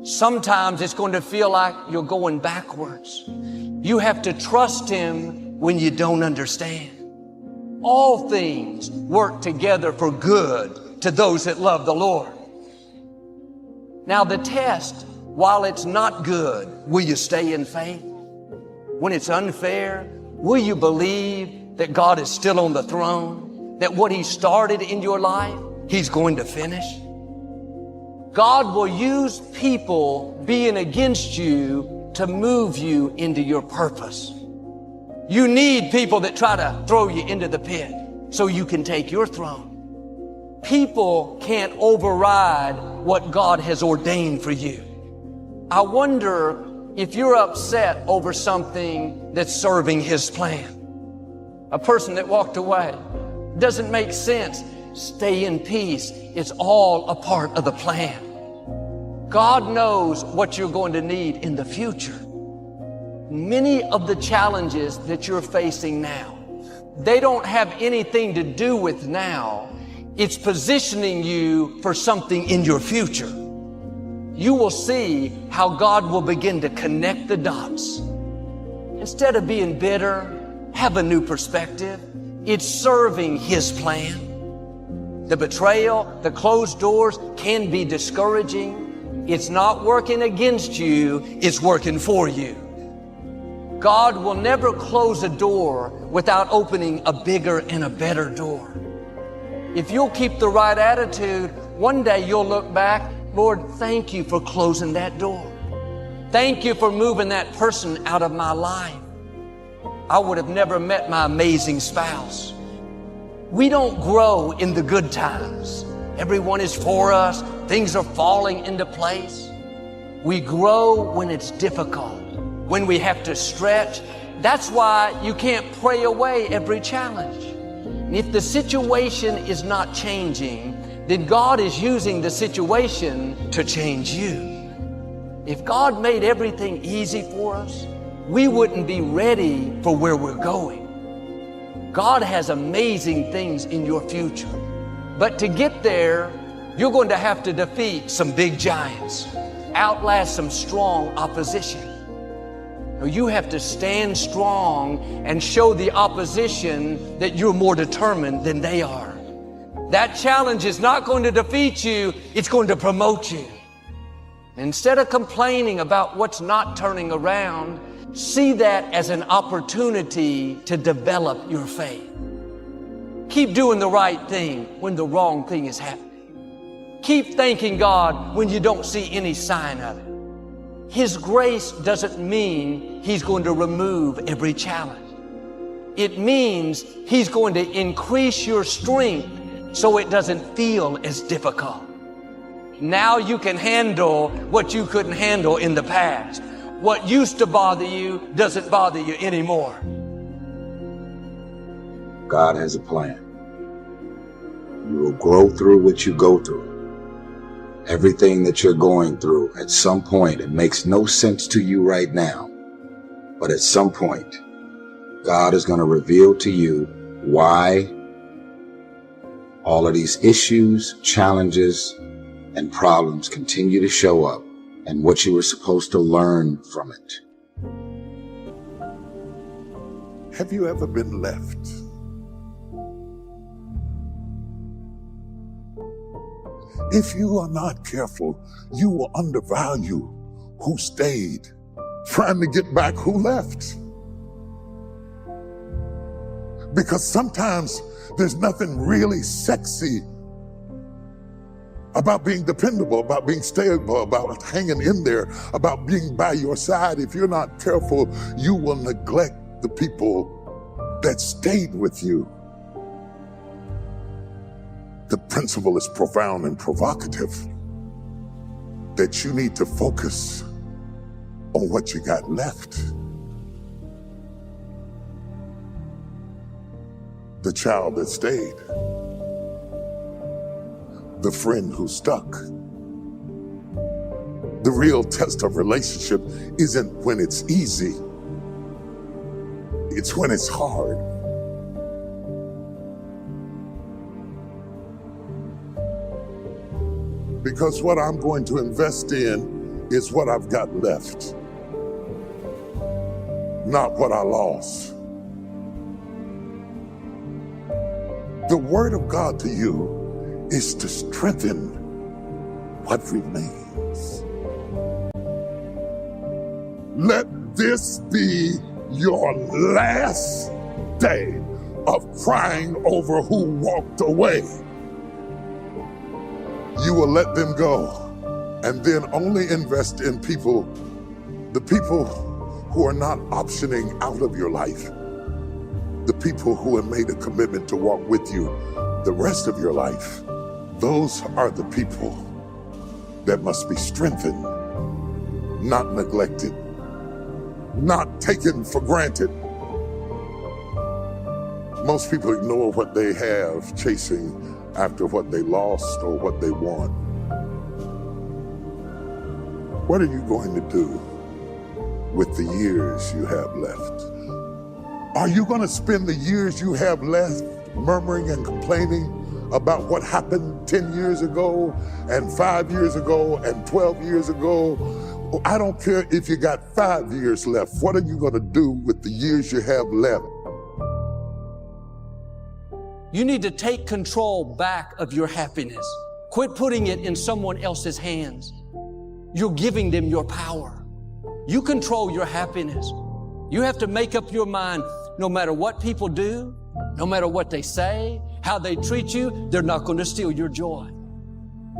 Sometimes it's going to feel like you're going backwards. You have to trust Him when you don't understand. All things work together for good to those that love the Lord. Now the test, while it's not good, will you stay in faith? When it's unfair, will you believe that God is still on the throne? That what He started in your life, He's going to finish? God will use people being against you to move you into your purpose. You need people that try to throw you into the pit so you can take your throne. People can't override what God has ordained for you. I wonder if you're upset over something that's serving His plan. A person that walked away, doesn't make sense. Stay in peace. It's all a part of the plan. God knows what you're going to need in the future. Many of the challenges that you're facing now, they don't have anything to do with now. It's positioning you for something in your future. You will see how God will begin to connect the dots. Instead of being bitter, have a new perspective. It's serving His plan. The betrayal, the closed doors can be discouraging. It's not working against you, it's working for you. God will never close a door without opening a bigger and a better door. If you'll keep the right attitude, one day you'll look back, Lord, thank you for closing that door. Thank you for moving that person out of my life. I would have never met my amazing spouse. We don't grow in the good times. Everyone is for us. Things are falling into place. We grow when it's difficult, when we have to stretch. That's why you can't pray away every challenge. And if the situation is not changing, then God is using the situation to change you. If God made everything easy for us, we wouldn't be ready for where we're going. God has amazing things in your future. But to get there, you're going to have to defeat some big giants, outlast some strong opposition. You have to stand strong and show the opposition that you're more determined than they are. That challenge is not going to defeat you, it's going to promote you. Instead of complaining about what's not turning around, see that as an opportunity to develop your faith. Keep doing the right thing when the wrong thing is happening. Keep thanking God when you don't see any sign of it. His grace doesn't mean He's going to remove every challenge. It means He's going to increase your strength so it doesn't feel as difficult. Now you can handle what you couldn't handle in the past. What used to bother you doesn't bother you anymore. God has a plan. You will grow through what you go through. Everything that you're going through, at some point, it makes no sense to you right now. But at some point, God is going to reveal to you why all of these issues, challenges, and problems continue to show up and what you were supposed to learn from it. Have you ever been left? if you are not careful, you will undervalue who stayed, trying to get back who left. Because sometimes there's nothing really sexy about being dependable, about being stable, about hanging in there, about being by your side. If you're not careful, you will neglect the people that stayed with you. The principle is profound and provocative, that you need to focus on what you got left. The child that stayed, the friend who stuck. The real test of relationship isn't when it's easy, it's when it's hard. Because what I'm going to invest in is what I've got left, not what I lost. The word of God to you is to strengthen what remains. Let this be your last day of crying over who walked away. You will let them go and then only invest in people, the people who are not optioning out of your life, the people who have made a commitment to walk with you the rest of your life. Those are the people that must be strengthened, not neglected, not taken for granted. Most people ignore what they have, chasing after what they lost or what they want. What are you going to do with the years you have left? Are you going to spend the years you have left murmuring and complaining about what happened 10 years ago and 5 years ago and 12 years ago? I don't care if you got 5 years left. What are you going to do with the years you have left? You need to take control back of your happiness. Quit putting it in someone else's hands. You're giving them your power. You control your happiness. You have to make up your mind, no matter what people do, no matter what they say, how they treat you, they're not going to steal your joy.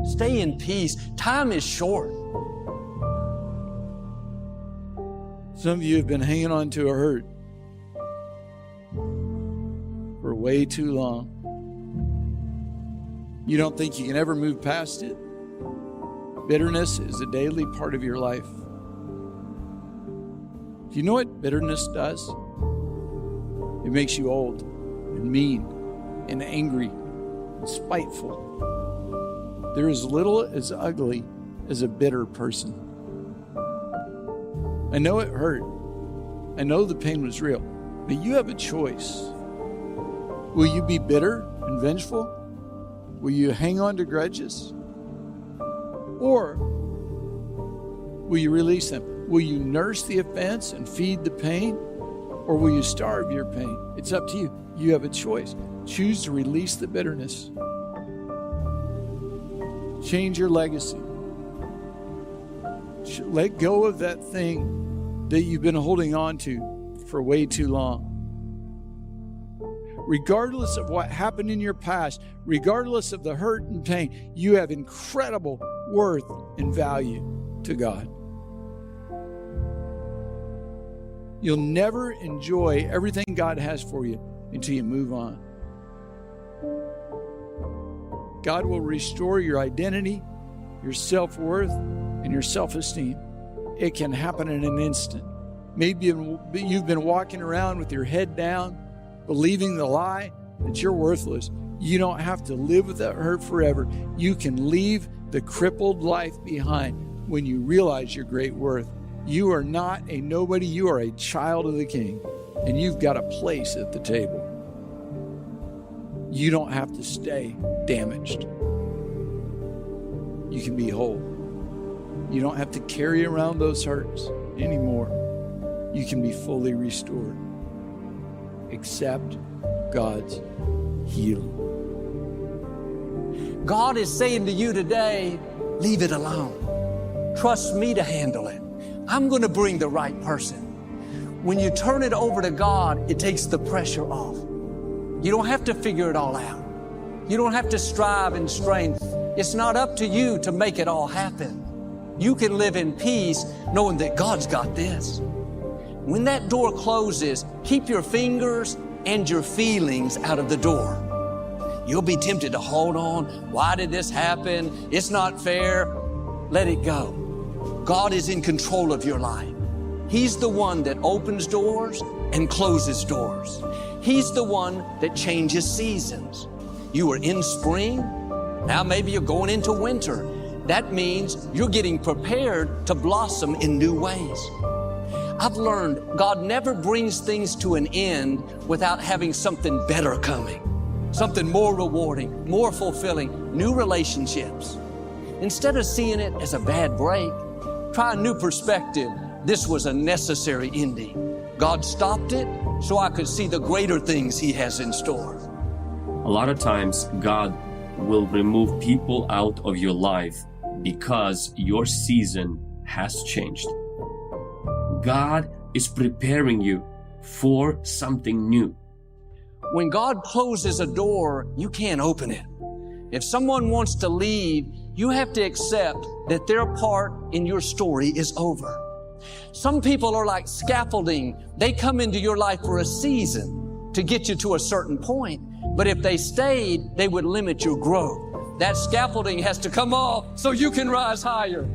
Stay in peace. Time is short. Some of you have been hanging on to a hurt for way too long. You don't think you can ever move past it? Bitterness is a daily part of your life. Do you know what bitterness does? It makes you old and mean and angry and spiteful. There is little as ugly as a bitter person. I know it hurt. I know the pain was real, but you have a choice. Will you be bitter and vengeful? Will you hang on to grudges? Or will you release them? Will you nurse the offense and feed the pain? Or will you starve your pain? It's up to you. You have a choice. Choose to release the bitterness. Change your legacy. Let go of that thing that you've been holding on to for way too long. Regardless of what happened in your past, regardless of the hurt and pain, you have incredible worth and value to God. You'll never enjoy everything God has for you until you move on. God will restore your identity, your self-worth, and your self-esteem. It can happen in an instant. Maybe you've been walking around with your head down, believing the lie that you're worthless. You don't have to live with that hurt forever. You can leave the crippled life behind when you realize your great worth. You are not a nobody. You are a child of the King, and you've got a place at the table. You don't have to stay damaged. You can be whole. You don't have to carry around those hurts anymore. You can be fully restored. Accept God's healing. God is saying to you today, leave it alone. Trust me to handle it. I'm going to bring the right person. When you turn it over to God, it takes the pressure off. You don't have to figure it all out. You don't have to strive and strain. It's not up to you to make it all happen. You can live in peace knowing that God's got this. When that door closes, keep your fingers and your feelings out of the door. You'll be tempted to hold on. Why did this happen? It's not fair. Let it go. God is in control of your life. He's the one that opens doors and closes doors. He's the one that changes seasons. You are in spring. Now maybe you're going into winter. That means you're getting prepared to blossom in new ways. I've learned God never brings things to an end without having something better coming. Something more rewarding, more fulfilling, new relationships. Instead of seeing it as a bad break, try a new perspective. This was a necessary ending. God stopped it so I could see the greater things He has in store. A lot of times, God will remove people out of your life because your season has changed. God is preparing you for something new. When God closes a door, you can't open it. If someone wants to leave, you have to accept that their part in your story is over. Some people are like scaffolding. They come into your life for a season to get you to a certain point. But if they stayed, they would limit your growth. That scaffolding has to come off so you can rise higher.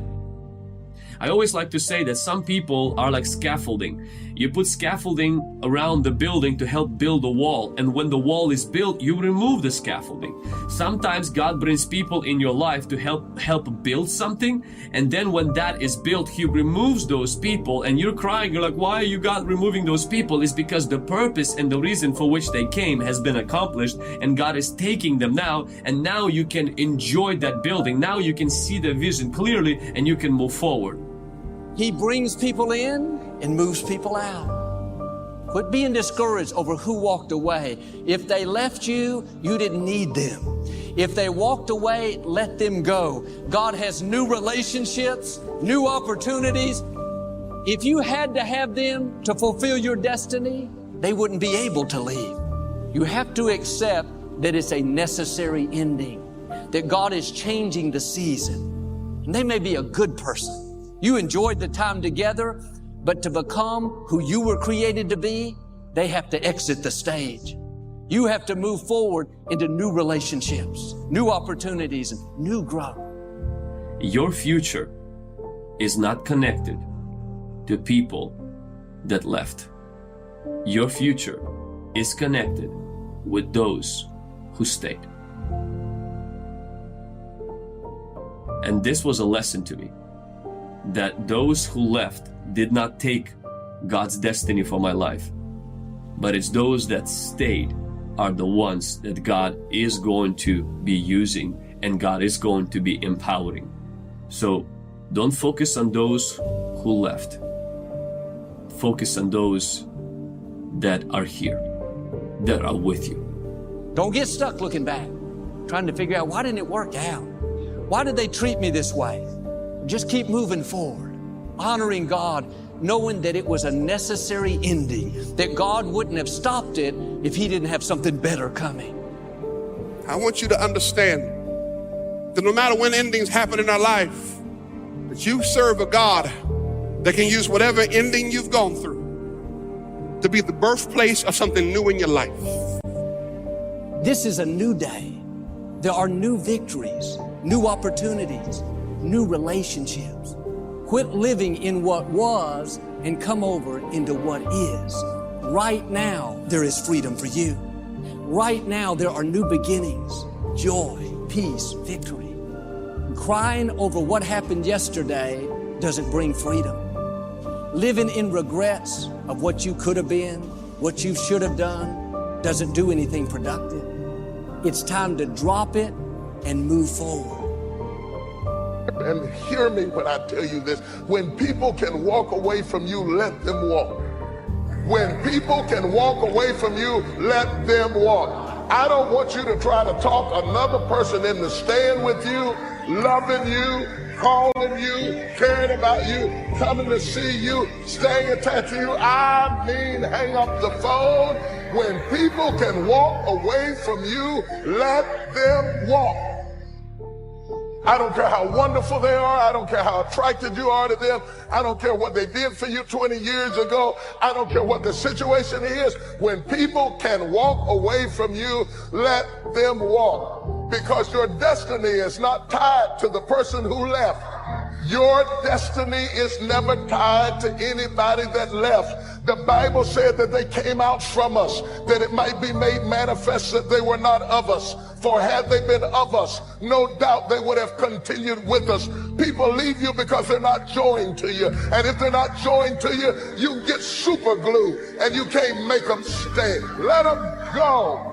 I always like to say that some people are like scaffolding. You put scaffolding around the building to help build a wall, and when the wall is built, you remove the scaffolding. Sometimes God brings people in your life to help build something, and then when that is built, He removes those people, and you're crying, you're like, why are you God removing those people? It's because the purpose and the reason for which they came has been accomplished, and God is taking them now, and now you can enjoy that building. Now you can see the vision clearly, and you can move forward. He brings people in and moves people out. Quit being discouraged over who walked away. If they left you, you didn't need them. If they walked away, let them go. God has new relationships, new opportunities. If you had to have them to fulfill your destiny, they wouldn't be able to leave. You have to accept that it's a necessary ending, that God is changing the season. And they may be a good person. You enjoyed the time together, but to become who you were created to be, they have to exit the stage. You have to move forward into new relationships, new opportunities, and new growth. Your future is not connected to people that left. Your future is connected with those who stayed. And this was a lesson to me, that those who left did not take God's destiny for my life, but it's those that stayed are the ones that God is going to be using and God is going to be empowering. So don't focus on those who left. Focus on those that are here, that are with you. Don't get stuck looking back, trying to figure out, why didn't it work out? Why did they treat me this way? Just keep moving forward, honoring God, knowing that it was a necessary ending, that God wouldn't have stopped it if He didn't have something better coming. I want you to understand that no matter when endings happen in our life, that you serve a God that can use whatever ending you've gone through to be the birthplace of something new in your life. This is a new day. There are new victories, new opportunities, new relationships. Quit living in what was and come over into what is. Right now, there is freedom for you. Right now, there are new beginnings, joy, peace, victory. Crying over what happened yesterday doesn't bring freedom. Living in regrets of what you could have been, what you should have done, doesn't do anything productive. It's time to drop it and move forward. And hear me when I tell you this. When people can walk away from you, let them walk. When people can walk away from you, let them walk. I don't want you to try to talk another person into staying with you, loving you, calling you, caring about you, coming to see you, staying attached to you. I mean, hang up the phone. When people can walk away from you, let them walk. I don't care how wonderful they are. I don't care how attracted you are to them. I don't care what they did for you 20 years ago. I don't care what the situation is. When people can walk away from you, let them walk. Because your destiny is not tied to the person who left. Your destiny is never tied to anybody that left. The Bible said that they came out from us, that it might be made manifest that they were not of us. For had they been of us, no doubt they would have continued with us. People leave you because they're not joined to you. And if they're not joined to you, you get super glue and you can't make them stay. Let them go.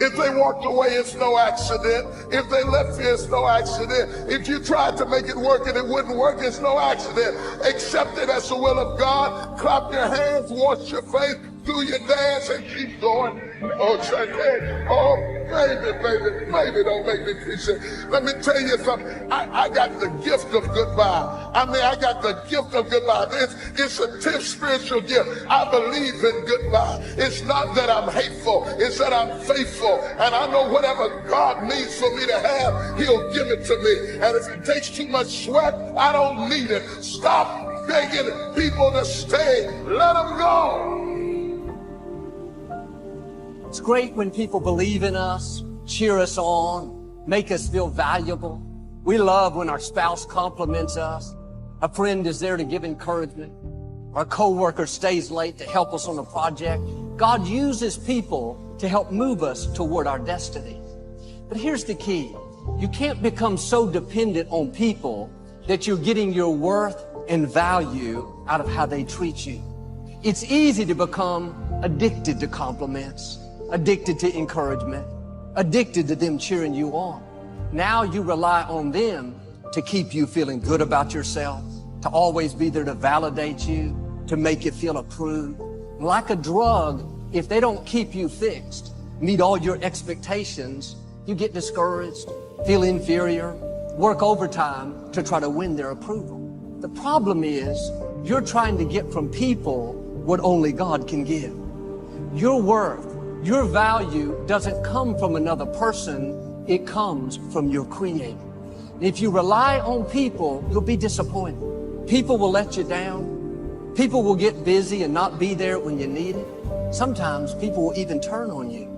If they walked away, it's no accident. If they left you, it's no accident. If you tried to make it work and it wouldn't work, it's no accident. Accept it as the will of God. Clap your hands, wash your face, do your dance, and keep going. Oh, baby, don't make me preach it. Let me tell you something. I got the gift of goodbye. I mean, I got the gift of goodbye. It's a 10th spiritual gift. I believe in goodbye. It's not that I'm hateful. It's that I'm faithful. And I know whatever God needs for me to have, he'll give it to me. And if it takes too much sweat, I don't need it. Stop begging people to stay. Let them go. It's great when people believe in us, cheer us on, make us feel valuable. We love when our spouse compliments us. A friend is there to give encouragement. Our coworker stays late to help us on a project. God uses people to help move us toward our destiny. But here's the key. You can't become so dependent on people that you're getting your worth and value out of how they treat you. It's easy to become addicted to compliments, addicted to encouragement, addicted to them cheering you on. Now you rely on them to keep you feeling good about yourself, to always be there to validate you, to make you feel approved. Like a drug, if they don't keep you fixed, meet all your expectations, you get discouraged, feel inferior, work overtime to try to win their approval. The problem is you're trying to get from people what only God can give. Your worth, your value doesn't come from another person, it comes from your Creator. If you rely on people, you'll be disappointed. People will let you down. People will get busy and not be there when you need it. Sometimes people will even turn on you.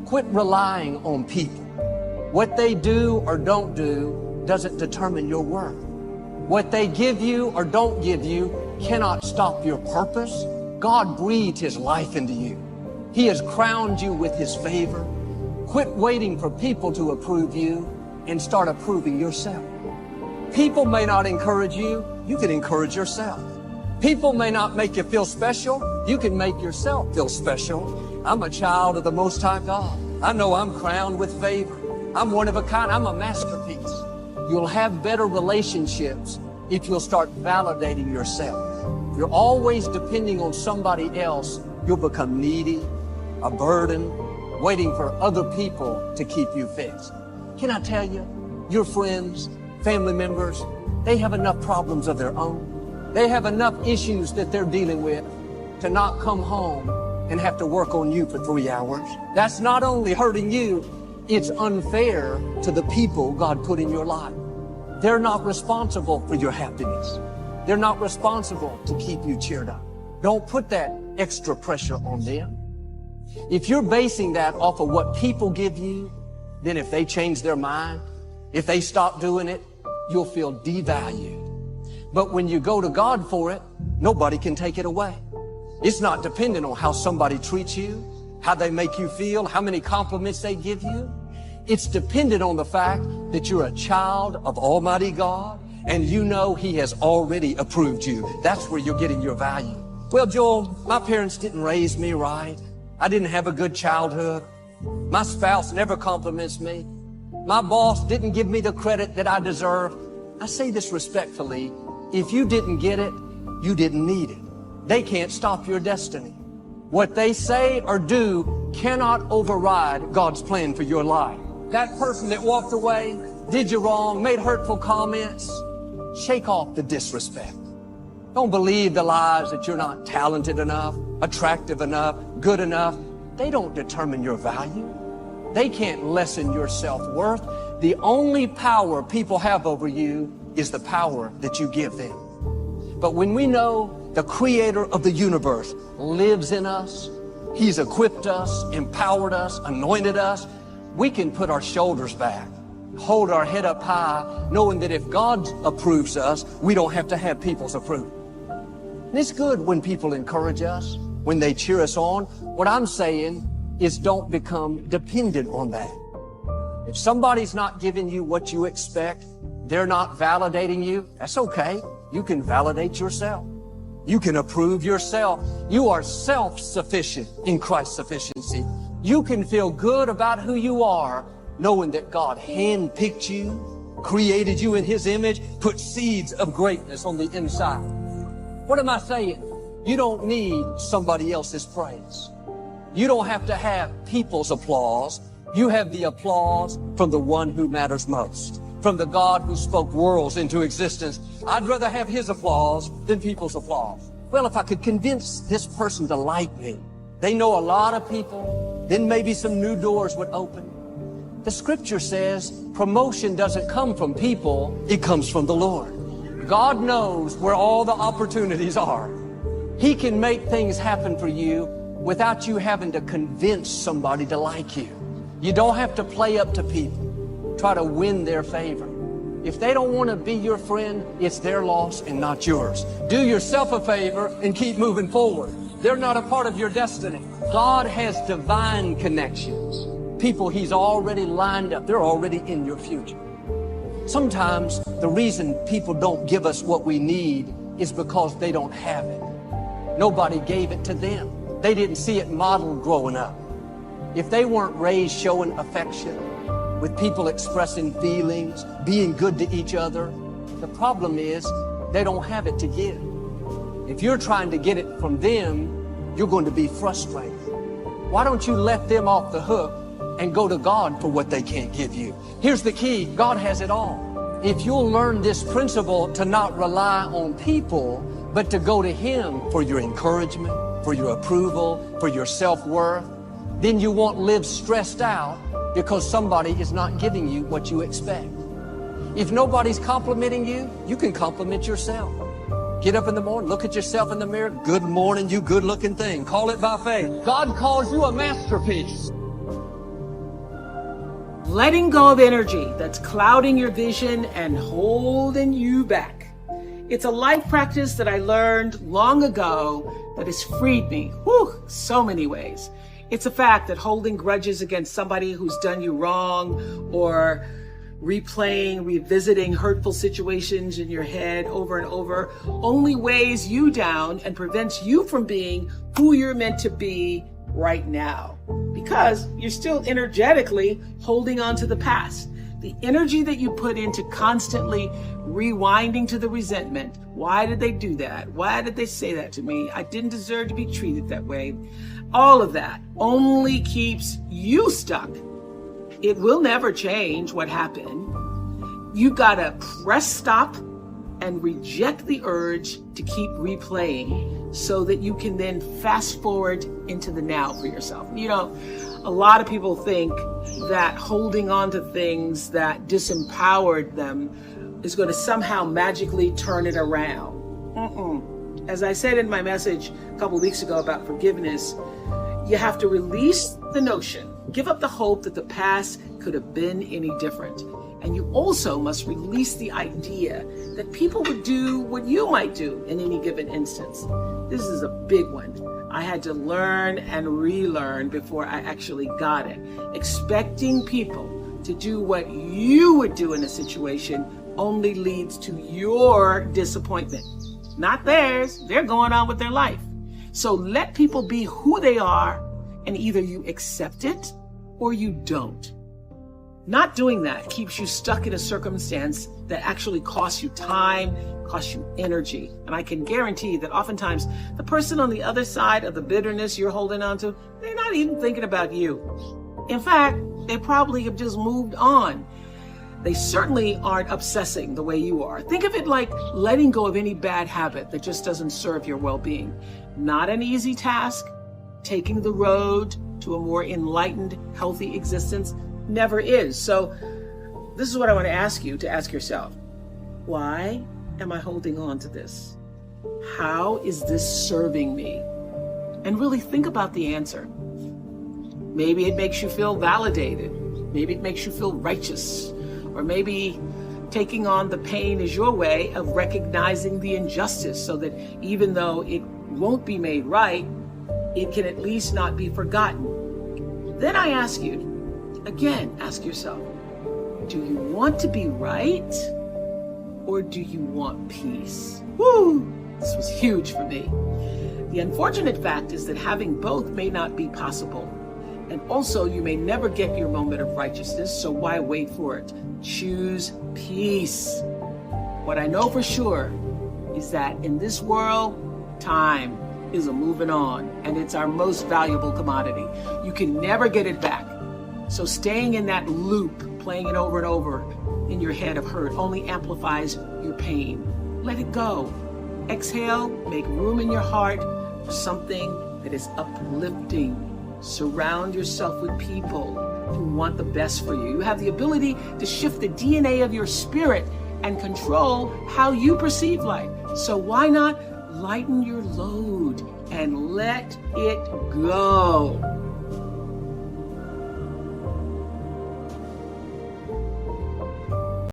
Quit relying on people. What they do or don't do doesn't determine your worth. What they give you or don't give you cannot stop your purpose. God breathed His life into you. He has crowned you with His favor. Quit waiting for people to approve you and start approving yourself. People may not encourage you. You can encourage yourself. People may not make you feel special. You can make yourself feel special. I'm a child of the Most High God. I know I'm crowned with favor. I'm one of a kind. I'm a masterpiece. You'll have better relationships if you'll start validating yourself. If you're always depending on somebody else, you'll become needy, a burden, waiting for other people to keep you fixed. Can I tell you, your friends, family members, they have enough problems of their own. They have enough issues that they're dealing with to not come home and have to work on you for 3 hours. That's not only hurting you, it's unfair to the people God put in your life. They're not responsible for your happiness. They're not responsible to keep you cheered up. Don't put that extra pressure on them. If you're basing that off of what people give you, then if they change their mind, if they stop doing it, you'll feel devalued. But when you go to God for it, nobody can take it away. It's not dependent on how somebody treats you, how they make you feel, how many compliments they give you. It's dependent on the fact that you're a child of Almighty God and you know He has already approved you. That's where you're getting your value. Well, Joel, my parents didn't raise me right. I didn't have a good childhood. My spouse never compliments me. My boss didn't give me the credit that I deserve. I say this respectfully. If you didn't get it, you didn't need it. They can't stop your destiny. What they say or do cannot override God's plan for your life. That person that walked away, did you wrong, made hurtful comments, shake off the disrespect. Don't believe the lies that you're not talented enough, attractive enough, good enough. They don't determine your value. They can't lessen your self-worth. The only power people have over you is the power that you give them. But when we know the creator of the universe lives in us, he's equipped us, empowered us, anointed us, we can put our shoulders back, hold our head up high, knowing that if God approves us, we don't have to have people's approval. And it's good when people encourage us, when they cheer us on. What I'm saying is don't become dependent on that. If somebody's not giving you what you expect, they're not validating you, that's okay. You can validate yourself. You can approve yourself. You are self-sufficient in Christ's sufficiency. You can feel good about who you are, knowing that God handpicked you, created you in His image, put seeds of greatness on the inside. What am I saying? You don't need somebody else's praise. You don't have to have people's applause. You have the applause from the one who matters most, from the God who spoke worlds into existence. I'd rather have His applause than people's applause. Well, if I could convince this person to like me, they know a lot of people, then maybe some new doors would open. The scripture says promotion doesn't come from people, it comes from the Lord. God knows where all the opportunities are. He can make things happen for you without you having to convince somebody to like you. You don't have to play up to people, try to win their favor. If they don't want to be your friend, it's their loss and not yours. Do yourself a favor and keep moving forward. They're not a part of your destiny. God has divine connections. People He's already lined up. They're already in your future. Sometimes the reason people don't give us what we need is because they don't have it. Nobody gave it to them. They didn't see it modeled growing up. If they weren't raised showing affection, with people expressing feelings, being good to each other, the problem is they don't have it to give. If you're trying to get it from them, you're going to be frustrated. Why don't you let them off the hook and go to God for what they can't give you? Here's the key. God has it all. If you'll learn this principle to not rely on people, but to go to Him for your encouragement, for your approval, for your self-worth, then you won't live stressed out because somebody is not giving you what you expect. If nobody's complimenting you, you can compliment yourself. Get up in the morning, look at yourself in the mirror. Good morning, you good-looking thing. Call it by faith. God calls you a masterpiece. Letting go of energy that's clouding your vision and holding you back. It's a life practice that I learned long ago that has freed me, so many ways. It's a fact that holding grudges against somebody who's done you wrong, or revisiting hurtful situations in your head over and over, only weighs you down and prevents you from being who you're meant to be right now, because you're still energetically holding on to the past. The energy that you put into constantly rewinding to the resentment. Why did they do that? Why did they say that to me? I didn't deserve to be treated that way. All of that only keeps you stuck. It will never change what happened. You gotta press stop and reject the urge to keep replaying so that you can then fast forward into the now for yourself. You know, a lot of people think that holding on to things that disempowered them is going to somehow magically turn it around. As I said in my message a couple weeks ago about forgiveness, you have to release the notion, give up the hope that the past could have been any different. And you also must release the idea that people would do what you might do in any given instance. This is a big one. I had to learn and relearn before I actually got it. Expecting people to do what you would do in a situation only leads to your disappointment, not theirs. They're going on with their life. So let people be who they are, and either you accept it or you don't. Not doing that keeps you stuck in a circumstance that actually costs you time, costs you energy. And I can guarantee that oftentimes the person on the other side of the bitterness you're holding on to, they're not not even thinking about you. In fact, they probably have just moved on. They certainly aren't obsessing the way you are. Think of it like letting go of any bad habit that just doesn't serve your well-being. Not an easy task. Taking the road to a more enlightened, healthy existence never is. So this is what I want to ask you to ask yourself. Why am I holding on to this? How is this serving me? And really think about the answer. Maybe it makes you feel validated. Maybe it makes you feel righteous. Or maybe taking on the pain is your way of recognizing the injustice so that even though it won't be made right, it can at least not be forgotten. Then I ask you, again, ask yourself, do you want to be right or do you want peace? Woo! This was huge for me. The unfortunate fact is that having both may not be possible. And also, you may never get your moment of righteousness, so why wait for it? Choose peace. What I know for sure is that in this world, time is a moving on, and it's our most valuable commodity. You can never get it back. So staying in that loop, playing it over and over in your head of hurt, only amplifies your pain. Let it go. Exhale, make room in your heart for something that is uplifting. Surround yourself with people who want the best for you. You have the ability to shift the DNA of your spirit and control how you perceive life. So why not lighten your load and let it go?